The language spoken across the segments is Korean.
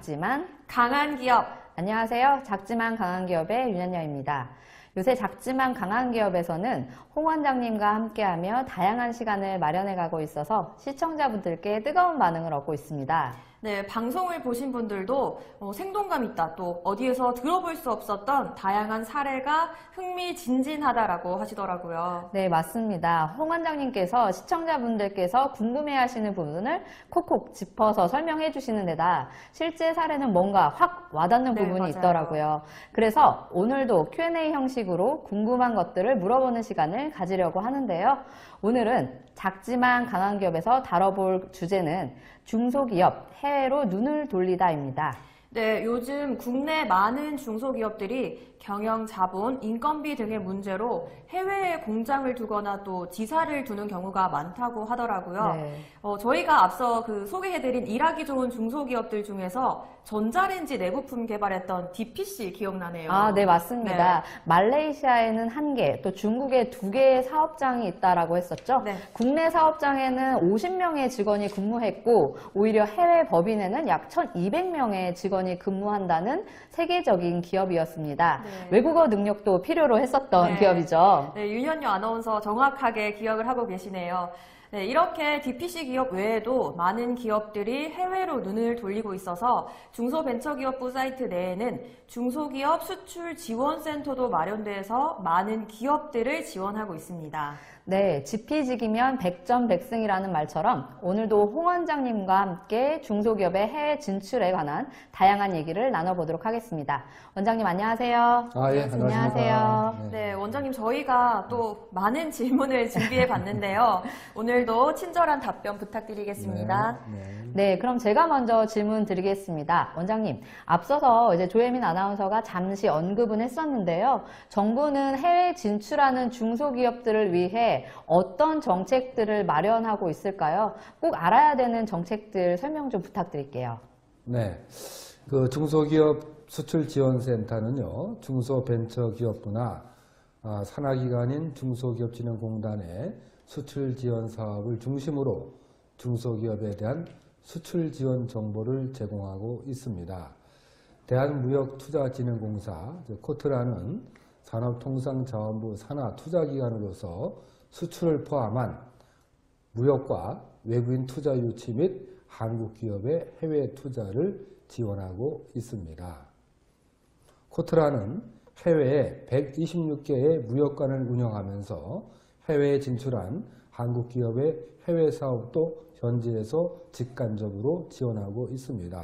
작지만 강한 기업. 안녕하세요. 작지만 강한 기업의 윤현녀입니다. 요새 작지만 강한 기업에서는 홍 원장님과 함께하며 다양한 시간을 마련해가고 있어서 시청자분들께 뜨거운 반응을 얻고 있습니다. 네, 방송을 보신 분들도 생동감 있다, 또 어디에서 들어볼 수 없었던 다양한 사례가 흥미진진하다라고 하시더라고요. 네, 맞습니다. 홍 원장님께서 시청자분들께서 궁금해하시는 부분을 콕콕 짚어서 설명해 주시는 데다 실제 사례는 뭔가 확 와닿는 부분이 맞아요. 있더라고요. 그래서 오늘도 Q&A 형식으로 궁금한 것들을 물어보는 시간을 가지려고 하는데요. 오늘은 작지만 강한 기업에서 다뤄볼 주제는 중소기업 해외로 눈을 돌리다입니다. 네, 요즘 국내 많은 중소기업들이 경영 자본, 인건비 등의 문제로 해외에 공장을 두거나 또 지사를 두는 경우가 많다고 하더라고요. 네. 저희가 앞서 소개해드린 일하기 좋은 중소기업들 중에서 전자레인지 내부품 개발했던 DPC 기억나네요. 아, 네, 맞습니다. 네. 말레이시아에는 1개, 또 중국에 2개의 사업장이 있다라고 했었죠. 네. 국내 사업장에는 50명의 직원이 근무했고, 오히려 해외 법인에는 약 1,200명의 직원이 근무한다는 세계적인 기업이었습니다. 네. 외국어 능력도 필요로 했었던 네. 기업이죠. 네, 윤현녀 아나운서 정확하게 기억을 하고 계시네요. 네, 이렇게 DPC 기업 외에도 많은 기업들이 해외로 눈을 돌리고 있어서 중소벤처기업부 사이트 내에는 중소기업 수출 지원센터도 마련돼서 많은 기업들을 지원하고 있습니다. 네, 지피지기면 백전백승이라는 말처럼 오늘도 홍 원장님과 함께 중소기업의 해외 진출에 관한 다양한 얘기를 나눠보도록 하겠습니다. 원장님 안녕하세요. 예, 안녕하세요. 네, 원장님 저희가 또 많은 질문을 준비해 봤는데요. 오늘도 친절한 답변 부탁드리겠습니다. 네, 그럼 제가 먼저 질문 드리겠습니다. 원장님, 앞서서 이제 조혜민 아나운서가 잠시 언급은 했었는데요. 정부는 해외 진출하는 중소기업들을 위해 어떤 정책들을 마련하고 있을까요? 꼭 알아야 되는 정책들 설명 좀 부탁드릴게요. 네. 그 중소기업 수출지원센터는요, 중소벤처기업부나 산하기관인 중소기업진흥공단의 수출지원 사업을 중심으로 중소기업에 대한 수출지원 정보를 제공하고 있습니다. 대한무역투자진흥공사, 코트라는 산업통상자원부 산하투자기관으로서 수출을 포함한 무역과 외국인 투자 유치 및 한국 기업의 해외 투자를 지원하고 있습니다. 코트라는 해외에 126개의 무역관을 운영하면서 해외에 진출한 한국 기업의 해외 사업도 현지에서 직간접으로 지원하고 있습니다.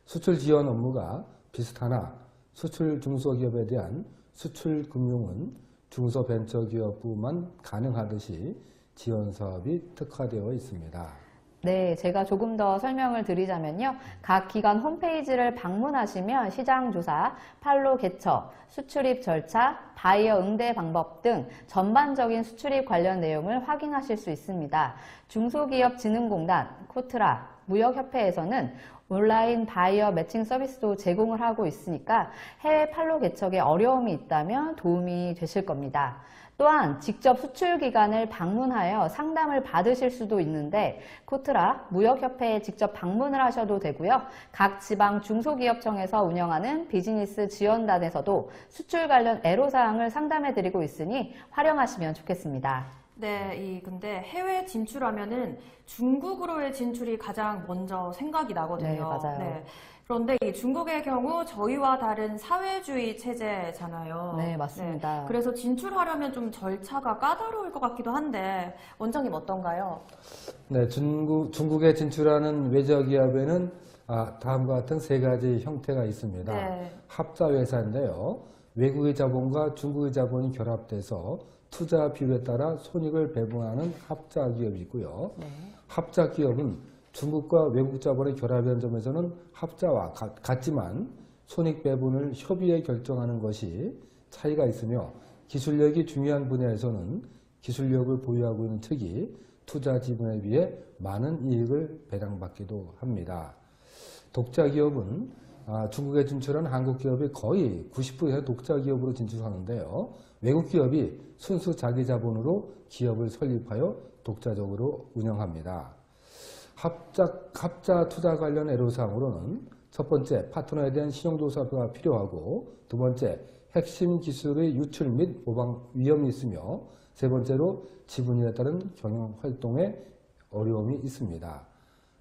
수출 지원 업무가 비슷하나 수출 중소기업에 대한 수출 금융은 중소벤처기업부만 가능하듯이 지원 사업이 특화되어 있습니다. 네, 제가 조금 더 설명을 드리자면요. 각 기관 홈페이지를 방문하시면 시장 조사, 판로 개처, 수출입 절차, 바이어 응대 방법 등 전반적인 수출입 관련 내용을 확인하실 수 있습니다. 중소기업진흥공단, 코트라, 무역협회에서는 온라인 바이어 매칭 서비스도 제공을 하고 있으니까 해외 판로 개척에 어려움이 있다면 도움이 되실 겁니다. 또한 직접 수출기관을 방문하여 상담을 받으실 수도 있는데 코트라, 무역협회에 직접 방문을 하셔도 되고요. 각 지방 중소기업청에서 운영하는 비즈니스 지원단에서도 수출 관련 애로사항을 상담해드리고 있으니 활용하시면 좋겠습니다. 네, 근데 해외 진출하면은 중국으로의 진출이 가장 먼저 생각이 나거든요. 네, 맞아요. 네. 그런데 이 중국의 경우 저희와 다른 사회주의 체제잖아요. 네, 맞습니다. 그래서 진출하려면 좀 절차가 까다로울 것 같기도 한데 원장님 어떤가요? 네, 중국에 진출하는 외저기업에는 다음과 같은 3가지 형태가 있습니다. 네. 합자회사인데요. 외국의 자본과 중국의 자본이 결합돼서 투자 비율에 따라 손익을 배분하는 합자기업이 있고요. 네. 합자기업은 중국과 외국 자본의 결합이라는 점에서는 합자와 같지만 손익 배분을 협의해 결정하는 것이 차이가 있으며 기술력이 중요한 분야에서는 기술력을 보유하고 있는 측이 투자 지분에 비해 많은 이익을 배당받기도 합니다. 독자기업은 중국에 진출한 한국 기업이 거의 90% 독자기업으로 진출하는데요. 외국 기업이 순수 자기 자본으로 기업을 설립하여 독자적으로 운영합니다. 합자 투자 관련 애로사항으로는 첫 번째, 파트너에 대한 신용조사가 필요하고, 두 번째, 핵심 기술의 유출 및 모방 위험이 있으며, 세 번째로 지분에 따른 경영 활동에 어려움이 있습니다.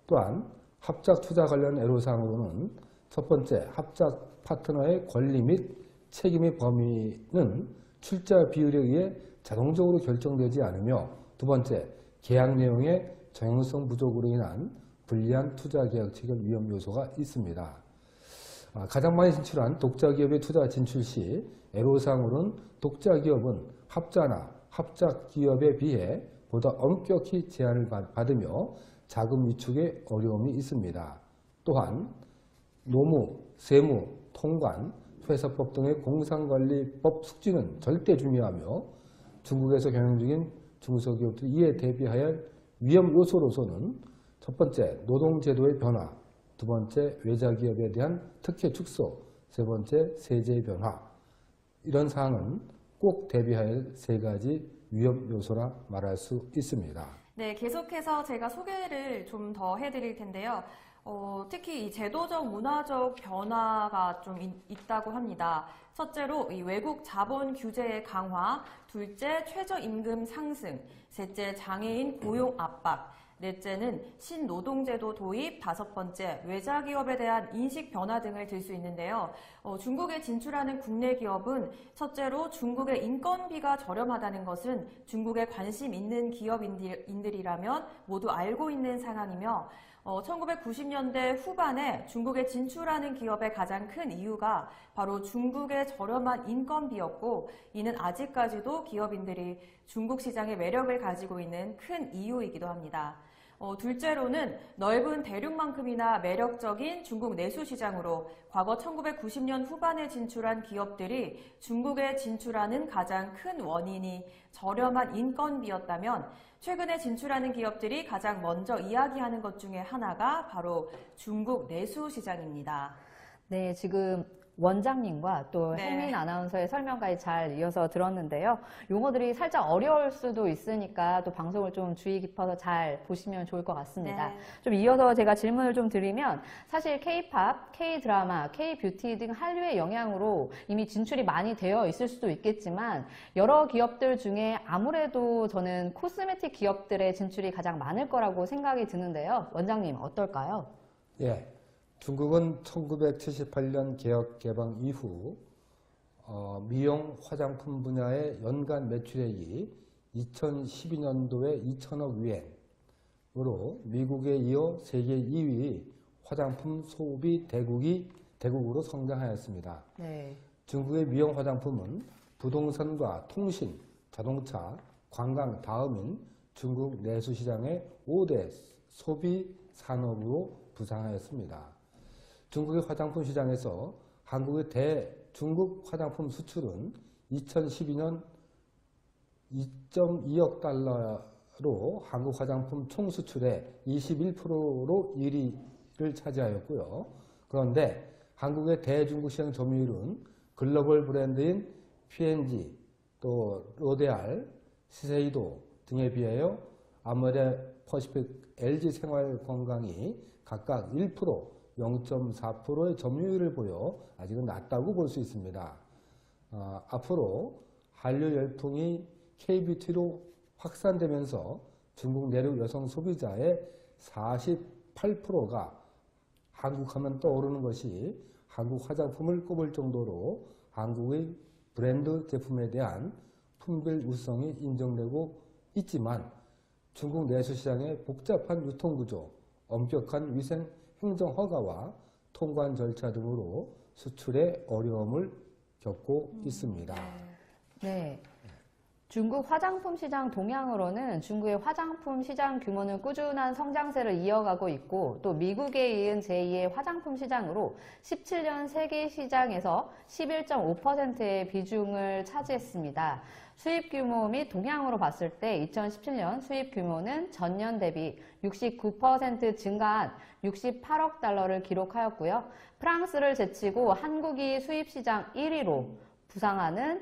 또한 합작 투자 관련 애로사항으로는 첫 번째, 합작 파트너의 권리 및 책임의 범위는 출자 비율에 의해 자동적으로 결정되지 않으며, 두 번째, 계약 내용의 정형성 부족으로 인한 불리한 투자 계약 체결 위험 요소가 있습니다. 가장 많이 진출한 독자기업의 투자 진출 시 애로사항으로는 독자기업은 합자나 합작기업에 비해 보다 엄격히 제한을 받으며 자금 위축에 어려움이 있습니다. 또한 노무, 세무, 통관, 회사법 등의 공상관리법 숙지는 절대 중요하며 중국에서 경영 중인 중소기업들이 이에 대비해야 할 위험 요소로서는 첫 번째, 노동제도의 변화, 두 번째, 외자기업에 대한 특혜 축소, 세 번째, 세제의 변화. 이런 사항은 꼭 대비해야 할 세 가지 위험 요소라 말할 수 있습니다. 네, 계속해서 제가 소개를 좀 더 해드릴 텐데요. 특히 이 제도적, 문화적 변화가 좀 있다고 합니다. 첫째로 이 외국 자본 규제의 강화, 둘째 최저임금 상승, 셋째 장애인 고용 압박, 넷째는 신노동제도 도입, 다섯 번째 외자기업에 대한 인식 변화 등을 들 수 있는데요. 중국에 진출하는 국내 기업은 첫째로 중국의 인건비가 저렴하다는 것은 중국에 관심 있는 기업인들이라면 모두 알고 있는 상황이며 1990년대 후반에 중국에 진출하는 기업의 가장 큰 이유가 바로 중국의 저렴한 인건비였고, 이는 아직까지도 기업인들이 중국 시장의 매력을 가지고 있는 큰 이유이기도 합니다. 둘째로는 넓은 대륙만큼이나 매력적인 중국 내수 시장으로 과거 1990년 후반에 진출한 기업들이 중국에 진출하는 가장 큰 원인이 저렴한 인건비였다면, 최근에 진출하는 기업들이 가장 먼저 이야기하는 것 중에 하나가 바로 중국 내수 시장입니다. 네, 지금 원장님과 또 네. 혜민 아나운서의 설명까지 잘 이어서 들었는데요. 용어들이 살짝 어려울 수도 있으니까 또 방송을 좀 주의 깊어서 잘 보시면 좋을 것 같습니다. 네. 좀 이어서 제가 질문을 좀 드리면, 사실 K-팝, K-드라마, K-뷰티 등 한류의 영향으로 이미 진출이 많이 되어 있을 수도 있겠지만, 여러 기업들 중에 아무래도 저는 코스메틱 기업들의 진출이 가장 많을 거라고 생각이 드는데요. 원장님 어떨까요? 예. 중국은 1978년 개혁 개방 이후 미용 화장품 분야의 연간 매출액이 2012년도에 2천억 위엔으로 미국에 이어 세계 2위 화장품 소비 대국으로 성장하였습니다. 네. 중국의 미용 화장품은 부동산과 통신, 자동차, 관광 다음인 중국 내수 시장의 5대 소비 산업으로 부상하였습니다. 중국의 화장품 시장에서 한국의 대중국 화장품 수출은 2012년 2.2억 달러로 한국 화장품 총 수출의 21%로 1위를 차지하였고요. 그런데 한국의 대중국 시장 점유율은 글로벌 브랜드인 P&G, 또 로데알, 시세이도 등에 비하여 아모레 퍼시픽, LG 생활건강이 각각 1%, 0.4%의 점유율을 보여 아직은 낮다고 볼 수 있습니다. 앞으로 한류 열풍이 K-뷰티로 확산되면서 중국 내륙 여성 소비자의 48%가 한국하면 떠오르는 것이 한국 화장품을 꼽을 정도로 한국의 브랜드 제품에 대한 품질 우수성이 인정되고 있지만, 중국 내수 시장의 복잡한 유통구조, 엄격한 위생 행정 허가와 통관 절차 등으로 수출에 어려움을 겪고 있습니다. 네. 중국 화장품 시장 동향으로는 중국의 화장품 시장 규모는 꾸준한 성장세를 이어가고 있고, 또 미국에 이은 제2의 화장품 시장으로 17년 세계 시장에서 11.5%의 비중을 차지했습니다. 수입 규모 및 동향으로 봤을 때 2017년 수입 규모는 전년 대비 69% 증가한 68억 달러를 기록하였고요. 프랑스를 제치고 한국이 수입 시장 1위로 부상하는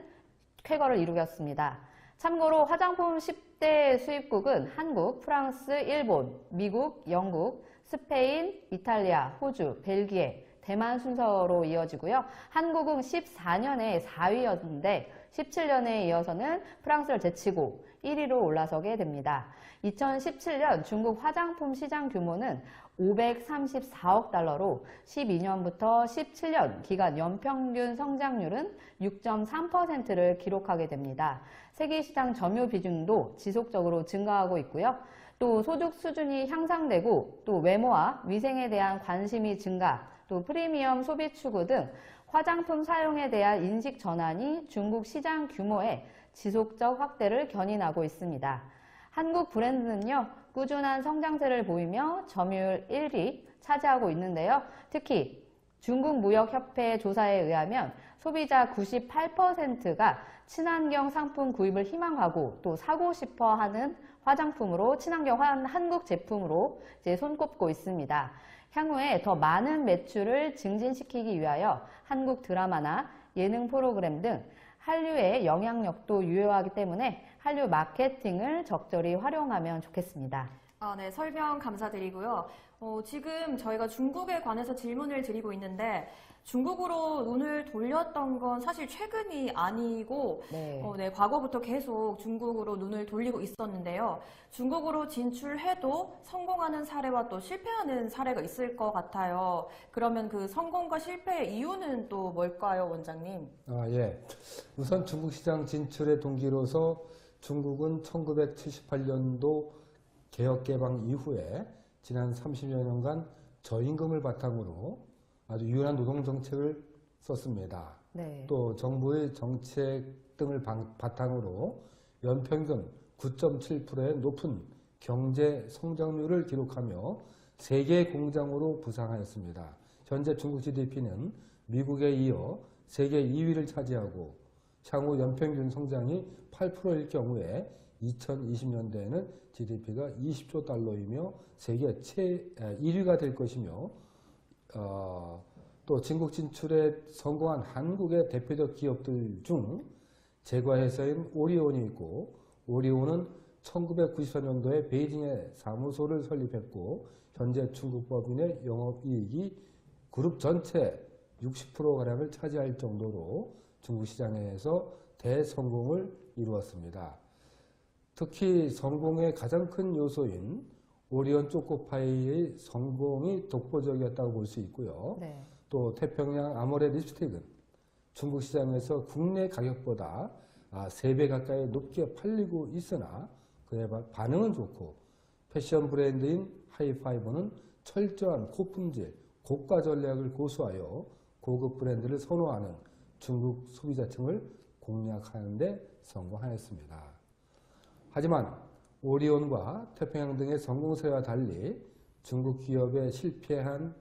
쾌거를 이루었습니다. 참고로 화장품 10대 수입국은 한국, 프랑스, 일본, 미국, 영국, 스페인, 이탈리아, 호주, 벨기에, 대만 순서로 이어지고요. 한국은 14년에 4위였는데 17년에 이어서는 프랑스를 제치고 1위로 올라서게 됩니다. 2017년 중국 화장품 시장 규모는 534억 달러로 12년부터 17년 기간 연평균 성장률은 6.3%를 기록하게 됩니다. 세계 시장 점유 비중도 지속적으로 증가하고 있고요. 또 소득 수준이 향상되고 또 외모와 위생에 대한 관심이 증가, 또 프리미엄 소비 추구 등 화장품 사용에 대한 인식 전환이 중국 시장 규모의 지속적 확대를 견인하고 있습니다. 한국 브랜드는요, 꾸준한 성장세를 보이며 점유율 1위 차지하고 있는데요. 특히 중국 무역협회 조사에 의하면 소비자 98%가 친환경 상품 구입을 희망하고 또 사고 싶어 하는 화장품으로 친환경 한국 제품으로 이제 손꼽고 있습니다. 향후에 더 많은 매출을 증진시키기 위하여 한국 드라마나 예능 프로그램 등 한류의 영향력도 유효하기 때문에 한류 마케팅을 적절히 활용하면 좋겠습니다. 네, 설명 감사드리고요. 지금 저희가 중국에 관해서 질문을 드리고 있는데 중국으로 눈을 돌렸던 건 사실 최근이 아니고 과거부터 계속 중국으로 눈을 돌리고 있었는데요. 중국으로 진출해도 성공하는 사례와 또 실패하는 사례가 있을 것 같아요. 그러면 그 성공과 실패의 이유는 또 뭘까요, 원장님? 예. 우선 중국 시장 진출의 동기로서 중국은 1978년도 개혁 개방 이후에 지난 30여 년간 저임금을 바탕으로 아주 유연한 노동 정책을 썼습니다. 네. 또 정부의 정책 등을 바탕으로 연평균 9.7%의 높은 경제 성장률을 기록하며 세계 공장으로 부상하였습니다. 현재 중국 GDP는 미국에 이어 세계 2위를 차지하고 향후 연평균 성장이 8%일 경우에 2020년대에는 GDP가 20조 달러이며 세계 1위가 될 것이며 또 중국 진출에 성공한 한국의 대표적 기업들 중 제과회사인 오리온이 있고 오리온은 1994년도에 베이징에 사무소를 설립했고 현재 중국 법인의 영업이익이 그룹 전체 60%가량을 차지할 정도로 중국 시장에서 대성공을 이루었습니다. 특히 성공의 가장 큰 요소인 오리온 초코파이의 성공이 독보적이었다고 볼 수 있고요. 네. 또 태평양 아모레 립스틱은 중국 시장에서 국내 가격보다 3배 가까이 높게 팔리고 있으나 그에 반응은 좋고 패션 브랜드인 하이파이브는 철저한 고품질, 고가 전략을 고수하여 고급 브랜드를 선호하는 중국 소비자층을 공략하는 데 성공하였습니다. 하지만 오리온과 태평양 등의 성공 사례와 달리 중국 기업에 실패한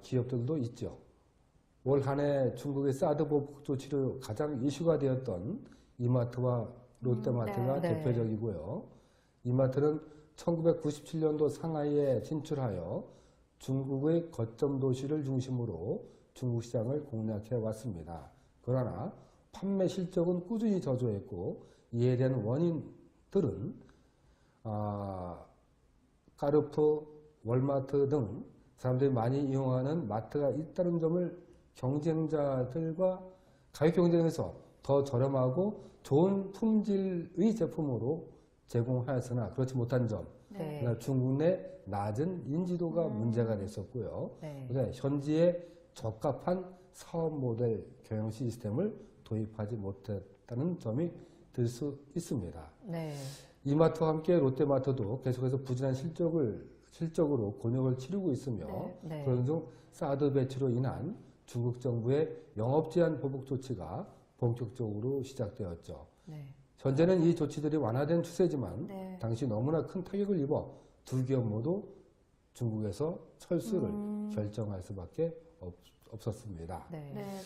기업들도 있죠. 올 한 해 중국의 사드 보복 조치로 가장 이슈가 되었던 이마트와 롯데마트가 네. 대표적이고요. 이마트는 1997년도 상하이에 진출하여 중국의 거점 도시를 중심으로 중국 시장을 공략해 왔습니다. 그러나 판매 실적은 꾸준히 저조했고 이에 대한 원인들은 까르푸, 월마트 등 사람들이 많이 이용하는 마트가 있다는 점을 경쟁자들과 가격 경쟁에서 더 저렴하고 좋은 품질의 제품으로 제공하였으나 그렇지 못한 점, 네. 중국 내 낮은 인지도가 문제가 됐었고요. 네. 그래서 현지에 적합한 사업 모델 경영 시스템을 도입하지 못했다는 점이 들 수 있습니다. 네. 이마트와 함께 롯데마트도 계속해서 부진한 실적으로 곤욕을 치르고 있으며 네. 그런 중 사드 배치로 인한 중국 정부의 영업 제한 보복 조치가 본격적으로 시작되었죠. 네. 현재는 이 조치들이 완화된 추세지만 네. 당시 너무나 큰 타격을 입어 두 기업 모두 중국에서 철수를 결정할 수밖에 없었습니다. 네. 네.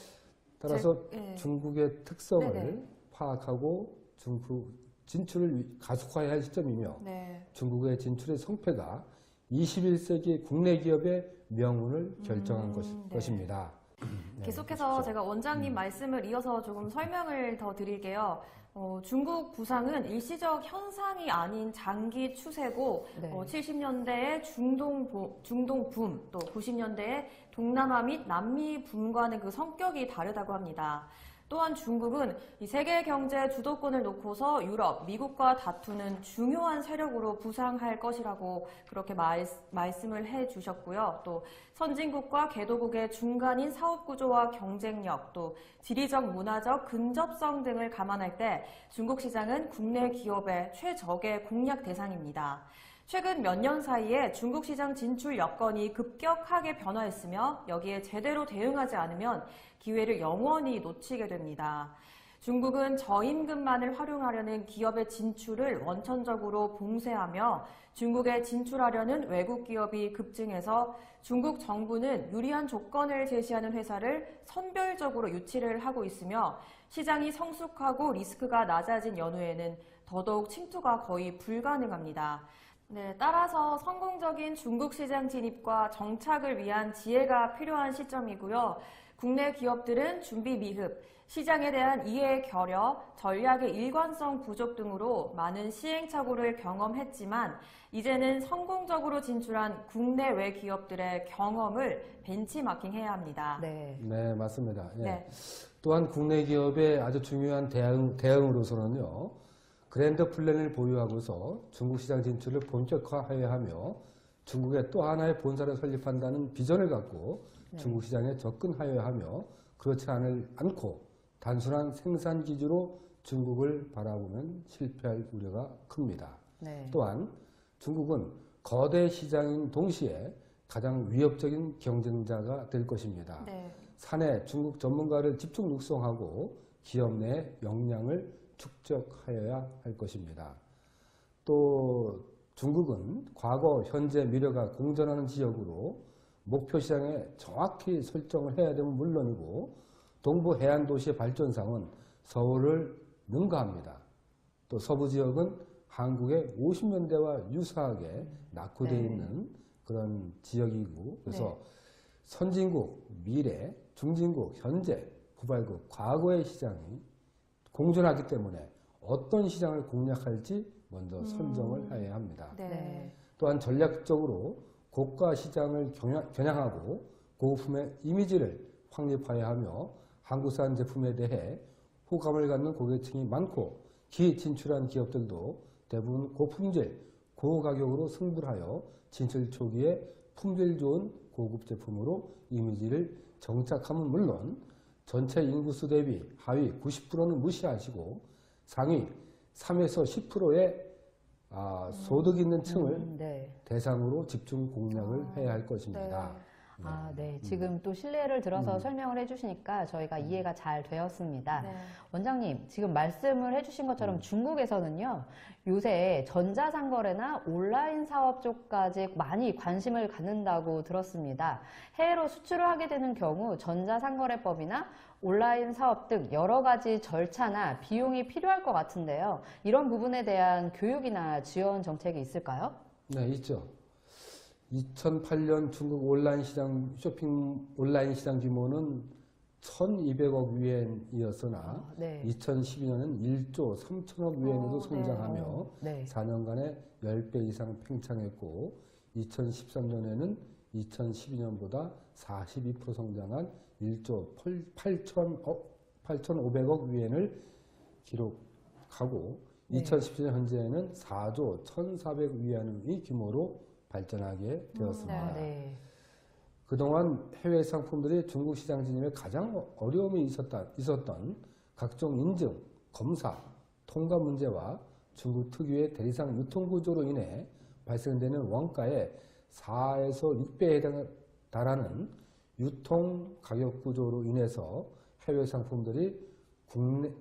따라서 네. 중국의 특성을 네네. 파악하고 중국 진출을 가속화해야 할 시점이며 네. 중국의 진출의 성패가 21세기 국내 기업의 명운을 결정한 네. 것입니다. 계속해서 그렇죠. 제가 원장님 말씀을 이어서 조금 설명을 더 드릴게요. 중국 부상은 일시적 현상이 아닌 장기 추세고, 네. 70년대의 중동 붐, 또 90년대의 동남아 및 남미 붐과는 그 성격이 다르다고 합니다. 또한 중국은 이 세계 경제 주도권을 놓고서 유럽, 미국과 다투는 중요한 세력으로 부상할 것이라고 그렇게 말씀을 해 주셨고요. 또 선진국과 개도국의 중간인 사업 구조와 경쟁력, 또 지리적, 문화적 근접성 등을 감안할 때 중국 시장은 국내 기업의 최적의 공략 대상입니다. 최근 몇 년 사이에 중국 시장 진출 여건이 급격하게 변화했으며 여기에 제대로 대응하지 않으면 기회를 영원히 놓치게 됩니다. 중국은 저임금만을 활용하려는 기업의 진출을 원천적으로 봉쇄하며 중국에 진출하려는 외국 기업이 급증해서 중국 정부는 유리한 조건을 제시하는 회사를 선별적으로 유치를 하고 있으며 시장이 성숙하고 리스크가 낮아진 연후에는 더더욱 침투가 거의 불가능합니다. 네, 따라서 성공적인 중국 시장 진입과 정착을 위한 지혜가 필요한 시점이고요. 국내 기업들은 준비 미흡, 시장에 대한 이해 결여, 전략의 일관성 부족 등으로 많은 시행착오를 경험했지만 이제는 성공적으로 진출한 국내외 기업들의 경험을 벤치마킹해야 합니다. 네. 네, 맞습니다. 예. 네. 또한 국내 기업의 아주 중요한 대응으로서는요. 그랜드 플랜을 보유하고서 중국 시장 진출을 본격화해야 하며 중국에 또 하나의 본사를 설립한다는 비전을 갖고 중국 시장에 접근하여야 하며 그렇지 않고 단순한 생산 기지로 중국을 바라보면 실패할 우려가 큽니다. 네. 또한 중국은 거대 시장인 동시에 가장 위협적인 경쟁자가 될 것입니다. 네. 사내 중국 전문가를 집중 육성하고 기업 내 역량을 축적하여야 할 것입니다. 또 중국은 과거, 현재 미래가 공존하는 지역으로 목표 시장에 정확히 설정을 해야 되면 물론이고 동부 해안 도시의 발전상은 서울을 능가합니다. 또 서부 지역은 한국의 50년대와 유사하게 낙후되어 네. 있는 그런 지역이고 그래서 네. 선진국, 미래, 중진국, 현재, 후발국, 과거의 시장이 공존하기 때문에 어떤 시장을 공략할지 먼저 선정을 해야 합니다. 네. 또한 전략적으로 고가 시장을 겨냥하고 고품의 이미지를 확립해야 하며 한국산 제품에 대해 호감을 갖는 고객층이 많고 기진출한 기업들도 대부분 고품질, 고가격으로 승부하여 진출 초기에 품질 좋은 고급 제품으로 이미지를 정착하면 물론 전체 인구수 대비 하위 90%는 무시하시고 상위 3에서 10%의 소득 있는 층을 네. 대상으로 집중 공략을 해야 할 것입니다. 네. 지금 또 실례를 들어서 설명을 해주시니까 저희가 이해가 잘 되었습니다. 네. 원장님, 지금 말씀을 해주신 것처럼 중국에서는요, 요새 전자상거래나 온라인 사업 쪽까지 많이 관심을 갖는다고 들었습니다. 해외로 수출을 하게 되는 경우 전자상거래법이나 온라인 사업 등 여러 가지 절차나 비용이 필요할 것 같은데요. 이런 부분에 대한 교육이나 지원 정책이 있을까요? 네, 있죠. 2008년 중국 온라인 시장 규모는 1,200억 위엔이었으나 네. 2012년은 1조 3천억 위엔으로 네. 성장하며 네. 4년간에 10배 이상 팽창했고 2013년에는 2012년보다 42% 성장한 1조 8,500억 위엔을 기록하고 2017년 현재는 4조 1,400억 위안의 규모로 발전하게 되었습니다. 네. 그동안 해외 상품들이 중국 시장 진입에 가장 어려움이 있었던 각종 인증, 검사, 통과 문제와 중국 특유의 대리상 유통 구조로 인해 발생되는 원가의 4에서 6배에 달하는 유통 가격 구조로 인해서 해외 상품들이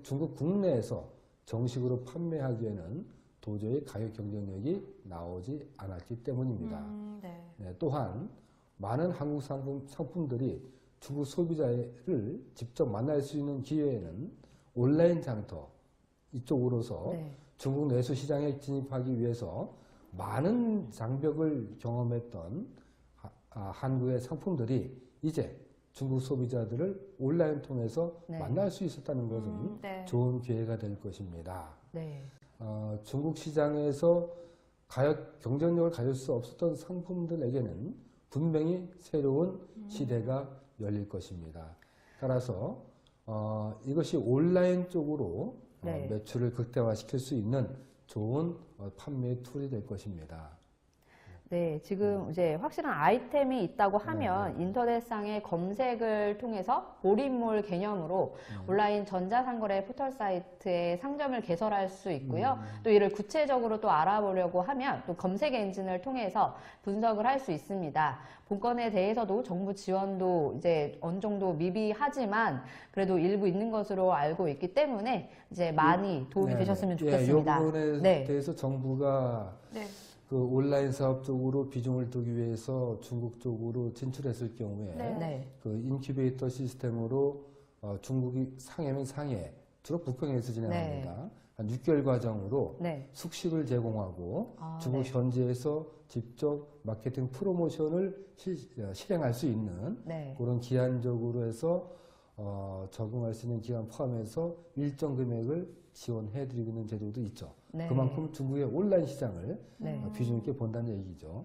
중국 국내에서 정식으로 판매하기에는 도저히 가격 경쟁력이 나오지 않았기 때문입니다. 네. 네, 또한 많은 한국 상품들이 중국 소비자를 직접 만날 수 있는 기회에는 온라인 장터 이쪽으로서 네. 중국 내수 시장에 진입하기 위해서 많은 장벽을 경험했던 한국의 상품들이 이제 중국 소비자들을 온라인 통해서 네. 만날 수 있었다는 것은 네. 좋은 기회가 될 것입니다. 네. 중국 시장에서 경쟁력을 가질 수 없었던 상품들에게는 분명히 새로운 시대가 열릴 것입니다. 따라서 이것이 온라인 쪽으로 네. 매출을 극대화시킬 수 있는 좋은 판매 툴이 될 것입니다. 네, 지금 이제 확실한 아이템이 있다고 하면 인터넷상의 검색을 통해서 몰입몰 개념으로 온라인 전자상거래 포털 사이트에 상점을 개설할 수 있고요. 또 이를 구체적으로 또 알아보려고 하면 또 검색 엔진을 통해서 분석을 할 수 있습니다. 본건에 대해서도 정부 지원도 이제 어느 정도 미비하지만 그래도 일부 있는 것으로 알고 있기 때문에 이제 많이 도움이 되셨으면 좋겠습니다. 이 부분에 대해서 정부가 네. 그 온라인 사업 쪽으로 비중을 두기 위해서 중국 쪽으로 진출했을 경우에 네. 그 인큐베이터 시스템으로 중국이 상해면 상해 주로 북경에서 진행합니다. 한 6개월 과정으로 숙식을 제공하고 중국 현지에서 직접 마케팅 프로모션을 실행할 수 있는 그런 기한적으로 해서 적응할 수 있는 기간 포함해서 일정 금액을 지원해드리고 있는 제도도 있죠. 그만큼 중국의 온라인 시장을 비중 있게 본다는 얘기죠.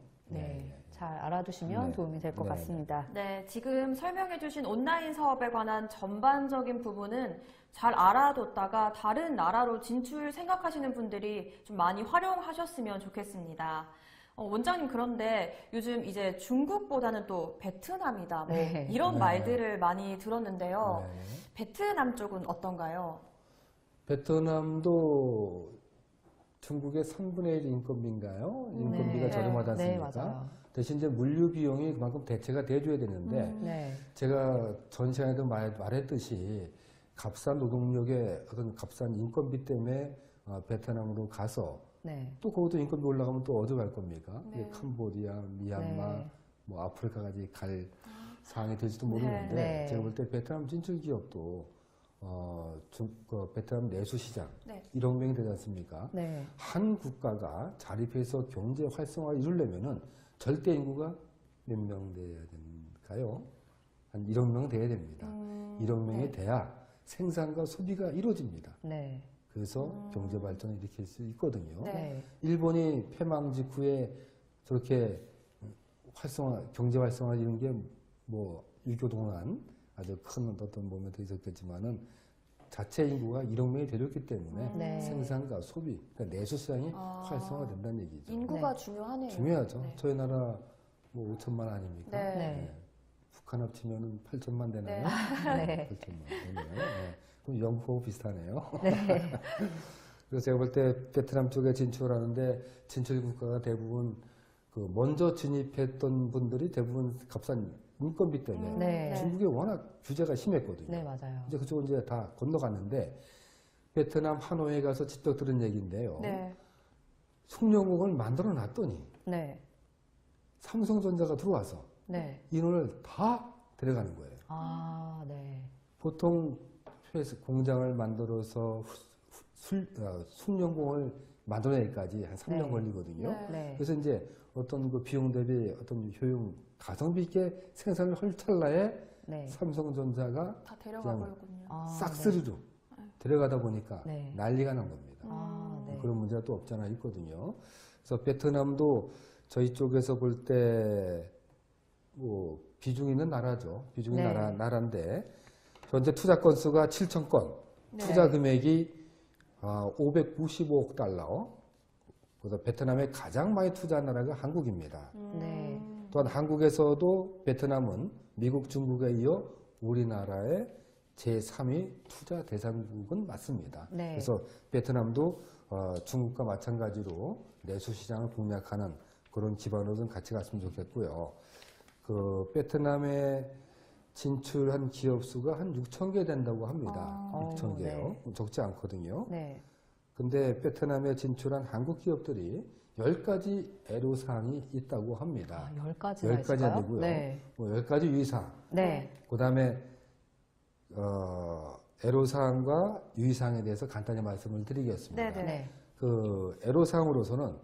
잘 알아두시면 도움이 될 것 같습니다. 네, 지금 설명해주신 온라인 사업에 관한 전반적인 부분은 잘 알아뒀다가 다른 나라로 진출 생각하시는 분들이 좀 많이 활용하셨으면 좋겠습니다. 원장님, 그런데 요즘 이제 중국보다는 또 베트남이다, 뭐 이런 말들을 많이 들었는데요. 베트남 쪽은 어떤가요? 베트남도 중국의 3분의 1 인건비인가요? 인건비가 저렴하지 않습니까? 대신 이제 물류 비용이 그만큼 대체가 돼줘야 되는데 제가 전 시간에도 말했듯이 값싼 노동력의 어떤 값싼 인건비 때문에 베트남으로 가서 또 거기도 인건비 올라가면 또 어디 갈 겁니까? 캄보디아, 미얀마, 뭐 아프리카까지 갈 상황이 될지도 모르는데 제가 볼 때 베트남 진출 기업도 베트남 내수 시장 1억 명이 되지 않습니까? 한 국가가 자립해서 경제 활성화를 이루려면은 절대 인구가 몇 명 돼야 될까요? 한 1억 명 돼야 됩니다. 1억 명이 돼야 생산과 소비가 이루어집니다. 그래서 경제 발전을 일으킬 수 있거든요. 일본이 패망 직후에 저렇게 경제 활성화 이런 게 뭐 유교동안 아주 큰 어떤 모멘트 있었겠지만은 자체 인구가 1억 명이 되렸기 때문에 생산과 소비, 그러니까 내수 시장이 활성화된다는 얘기죠. 인구가 중요하네요. 중요하죠. 저희 나라 뭐 5천만 아닙니까? 북한 합치면은 8천만 되나요? 8천만 되네요. 그럼 영국하고 비슷하네요. 그래서 제가 볼 때 베트남 쪽에 진출하는데 진출 국가가 대부분 그 먼저 진입했던 분들이 대부분 값싼 인건비 때문에 중국이 워낙 규제가 심했거든요. 맞아요. 이제 그쪽은 이제 다 건너갔는데 베트남 하노이에 가서 직접 들은 얘기인데요. 숭늉공을 만들어 놨더니 삼성전자가 들어와서 인원을 다 데려가는 거예요. 보통 공장을 만들어서 숭늉공을 만들어내기까지 한 3년 걸리거든요. 그래서 이제 어떤 그 비용 대비 어떤 효용, 가성비 있게 생산을 할 찰나에 삼성전자가 다 데려가 버렸군요. 싹쓸이로 데려가다 보니까 난리가 난 겁니다. 그런 문제가 또 없지 않아 있거든요. 그래서 베트남도 저희 쪽에서 볼 때 뭐 비중 있는 나라죠. 비중 있는 나라인데 현재 투자 건수가 7천 건, 투자 금액이 595억 달러. 그래서 베트남에 가장 많이 투자한 나라가 한국입니다. 또한 한국에서도 베트남은 미국, 중국에 이어 우리나라의 제3위 투자 대상국은 맞습니다. 그래서 베트남도 중국과 마찬가지로 내수 시장을 공략하는 그런 기반으로 좀 같이 갔으면 좋겠고요. 그 베트남에 진출한 기업 수가 한 6천 개 된다고 합니다. 6천 개요. 적지 않거든요. 근데 베트남에 진출한 한국 기업들이 10가지 애로사항이 있다고 합니다. 10가지나 10가지 아니고요. 뭐 10가지 유의사항. 그 다음에 애로사항과 유의사항에 대해서 간단히 말씀을 드리겠습니다. 그 애로사항으로서는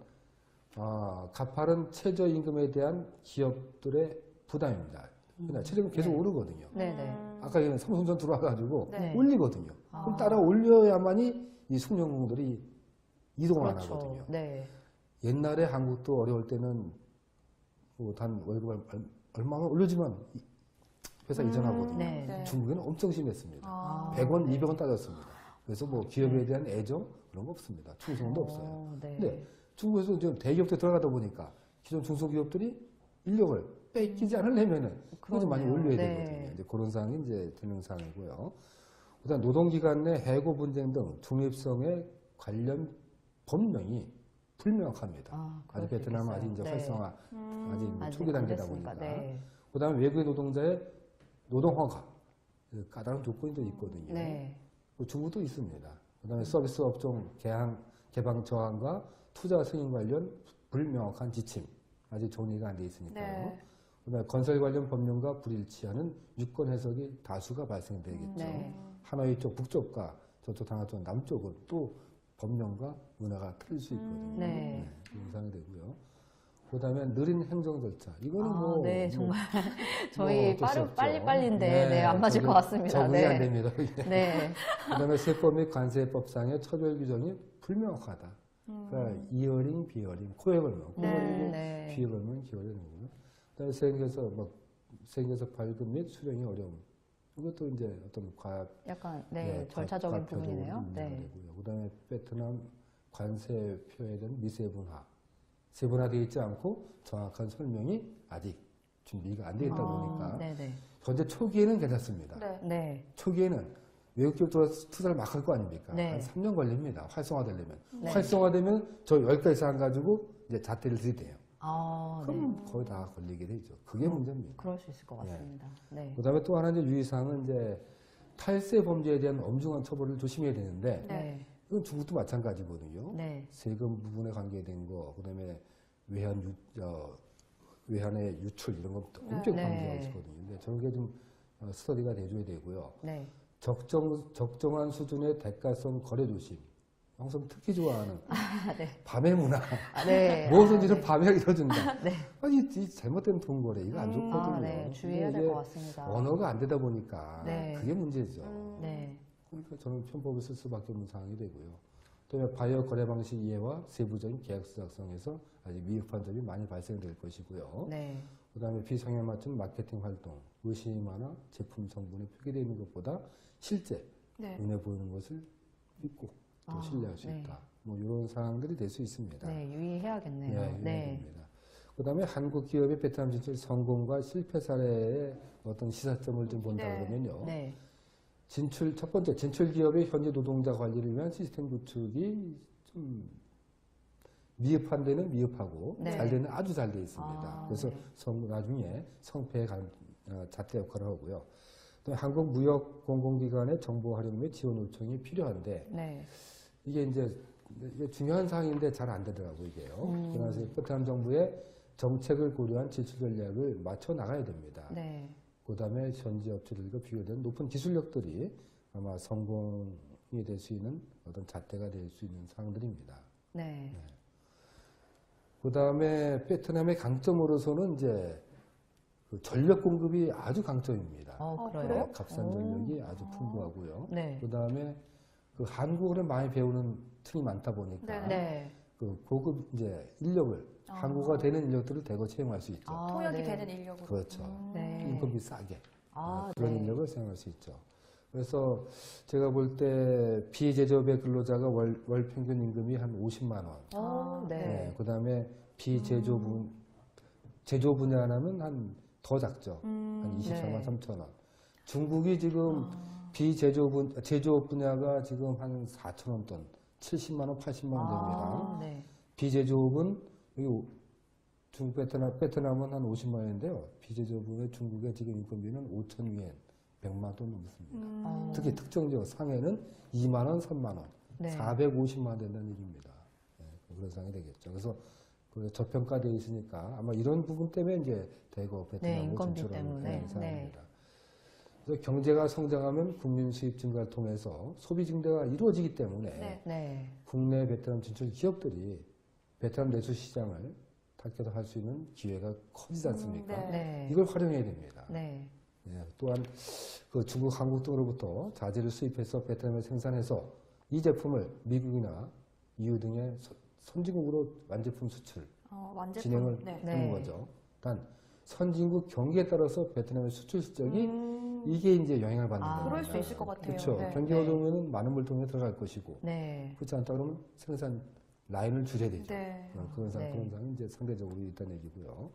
가파른 최저임금에 대한 기업들의 부담입니다. 그러나 체력은 계속 네. 오르거든요. 네네. 아까 얘기한 삼성전 들어와가지고 네. 올리거든요. 아. 그럼 따라 올려야만이 이 숙련공들이 이동을 안 그렇죠. 하거든요. 네. 옛날에 한국도 어려울 때는 뭐 단 월급을 얼마만 올려주면 회사 이전하거든요. 네. 네. 중국에는 엄청 심했습니다. 아. 100원, 네. 200원 따졌습니다. 그래서 뭐 기업에 대한 애정 그런 거 없습니다. 충성도 없어요. 네. 근데 중국에서 지금 대기업들 들어가다 보니까 기존 중소기업들이 인력을 뺏기지 않으려면은 그거 좀 많이 그러네요. 올려야 네. 되거든요. 이제 그런 사항이 이제 되는 사항이고요. 그다음 노동기관 내 해고 분쟁 등 중립성에 관련 법령이 불명확합니다. 아, 아직 그럴 수 베트남은 아직 있겠어요. 이제 네. 활성화 아직 뭐 아직 초기 안 단계다 됐으니까. 보니까. 네. 그다음에 외국인 노동자의 노동 허가 그 까다로운 조건도 있거든요. 네. 뭐 중국도 있습니다. 그다음에 서비스 업종 개방 저항과 투자 승인 관련 불명확한 지침 아직 정리가 안 돼 있으니까요. 네. 그다음에 건설 관련 법령과 불일치하는 유권 해석이 다수가 발생되겠죠. 네. 하노이 쪽 북쪽과 저쪽 당하 쪽 남쪽은 또 법령과 문화가 틀릴 수 있거든요. 네. 그런 상황이 되고요. 그다음에 느린 행정 절차. 이거는 아, 뭐 네, 뭐 정말 저희 어쩔 수 없죠. 빨리빨리인데 네, 안 맞을 것 같습니다. 적응이 네. 안 됩니다. 이게. 네. 그다음에 세법 및 관세법상의 처벌 규정이 불명확하다. 그러니까 이어링, 비어링, 코에 걸면 코 걸리고 네. 귀에 걸면 귀 걸리는. 그다음에 세계에서 발급 및 수령이 어려움. 이것도 이제 어떤 과학 약간 네, 절차적인 부분이네요. 네. 그다음에 베트남 관세표에 대한 미세분화. 세분화되어 있지 않고 정확한 설명이 아직 준비가 안 되어 있다 보니까 네네. 현재 초기에는 괜찮습니다. 네. 네. 초기에는 외국 기업 들어와서 투자를 막 할 거 아닙니까? 네. 한 3년 걸립니다. 활성화되려면. 네. 활성화되면 저 10가지 안 가지고 이제 잣대를 들이대요. 아, 네. 그럼 거의 다 걸리게 되죠. 그게 문제입니다. 그럴 수 있을 것 같습니다. 네. 그 다음에 또 하나 이제 유의사항은 이제 탈세 범죄에 대한 엄중한 처벌을 조심해야 되는데 네. 이건 중국도 마찬가지거든요. 네. 세금 부분에 관계된 거, 그 다음에 외환의 유출 이런 거 엄청 네. 관계가 있거든요. 근데 저런 게 좀 스터디가 돼줘야 되고요. 네. 적정한 수준의 대가성 거래 조심. 항상 특히 좋아하는 아, 네. 밤의 문화. 아, 네. 무엇인지는 아, 네. 밤에 이루어진다. 네. 아니, 이 잘못된 돈 거래 이거 안 좋거든요. 아, 네. 주의해야 근데 될 이제 것 같습니다. 언어가 안 되다 보니까 네. 그게 문제죠. 네. 그러니까 저는 편법을 쓸 수밖에 없는 상황이 되고요. 또 바이오 거래 방식 이해와 세부적인 계약서 작성에서 아직 미흡한 점이 많이 발생될 것이고요. 네. 그 다음에 비성에 맞춘 마케팅 활동, 의심이 많아 제품 성분에 표기되어 있는 것보다 실제 네. 눈에 보이는 것을 믿고 또 아, 신뢰할 수 네. 있다. 뭐 이런 상황들이 될 수 있습니다. 네. 유의해야겠네요. 네, 네. 됩니다. 그 다음에 한국 기업의 베트남 진출 성공과 실패 사례의 어떤 시사점을 좀 본다 네. 그러면요. 네. 첫 번째, 진출 기업의 현재 노동자 관리를 위한 시스템 구축이 좀 미흡한 데는 미흡하고 네. 잘 되는 아주 잘 돼 있습니다. 아, 그래서 네. 나중에 성패에 잣대 역할을 하고요. 또 한국 무역 공공기관의 정보 활용 및 지원 요청이 필요한데 네. 이게 이제 중요한 사항인데 잘 안 되더라고요, 이게요. 그래서 베트남 정부의 정책을 고려한 지출 전략을 맞춰 나가야 됩니다. 네. 그 다음에 현지 업체들과 비교된 높은 기술력들이 아마 성공이 될 수 있는 어떤 잣대가 될 수 있는 사항들입니다. 네. 그 다음에 베트남의 강점으로서는 이제 그 전력 공급이 아주 강점입니다. 그래요? 그래요? 값싼 전력이 아주 풍부하고요. 네. 그 다음에 그 한국어를 많이 배우는 층이 많다 보니까 네. 그 고급 이제 인력을 한국어가 되는 인력들을 대거 채용할 수 있죠. 아, 통역이 네. 되는 인력으로. 그렇죠. 네. 인건비 싸게 아, 그런 네. 인력을 사용할 수 있죠. 그래서 제가 볼 때 비제조업의 근로자가 월 평균 임금이 한 50만 원. 아, 네. 그 다음에 제조 분야라면 한 더 작죠. 한 24만 네. 3천 원. 중국이 지금 제조업 분야가 지금 한 4천 원 돈, 70만 원, 80만 원 됩니다. 네. 비제조업은 여기 중국 베트남은 한 50만 원인데요. 비제조업의 중국의 지금 인건비는 5천 위엔 100만 돈 넘습니다. 특히 특정 지역 상해는 2만 원, 3만 원, 네. 450만 원 된다는 얘기입니다. 그런 상황이 되겠죠. 그래서 저평가되어 있으니까 아마 이런 부분 때문에 이제 대거 베트남으로 인건비 진출하는 때문에. 그런 상황입니다. 그래서 경제가 성장하면 국민 수입 증가를 통해서 소비 증대가 이루어지기 때문에 네. 네. 국내 베트남 진출 기업들이 베트남 내수 시장을 탁해서 할 수 있는 기회가 커지지 않습니까? 네. 네. 이걸 활용해야 됩니다. 네. 예, 또한 그 중국, 한국 등으로부터 자재를 수입해서 베트남에 생산해서 이 제품을 미국이나 EU 등의 선진국으로 완제품 수출 완제품. 진행을 네. 네. 하는 거죠. 단 선진국 경기에 따라서 베트남의 수출 실적이 이게 이제 영향을 받는 아, 겁니다. 그럴 수 있을 것 같아요. 그렇죠. 네. 경기가 어려우면 많은 물통에 들어갈 것이고 네. 그렇지 않다 그러면 생산 라인을 줄여야 되죠. 네. 그런 네. 상황이 이제 상대적으로 있다는 얘기고요.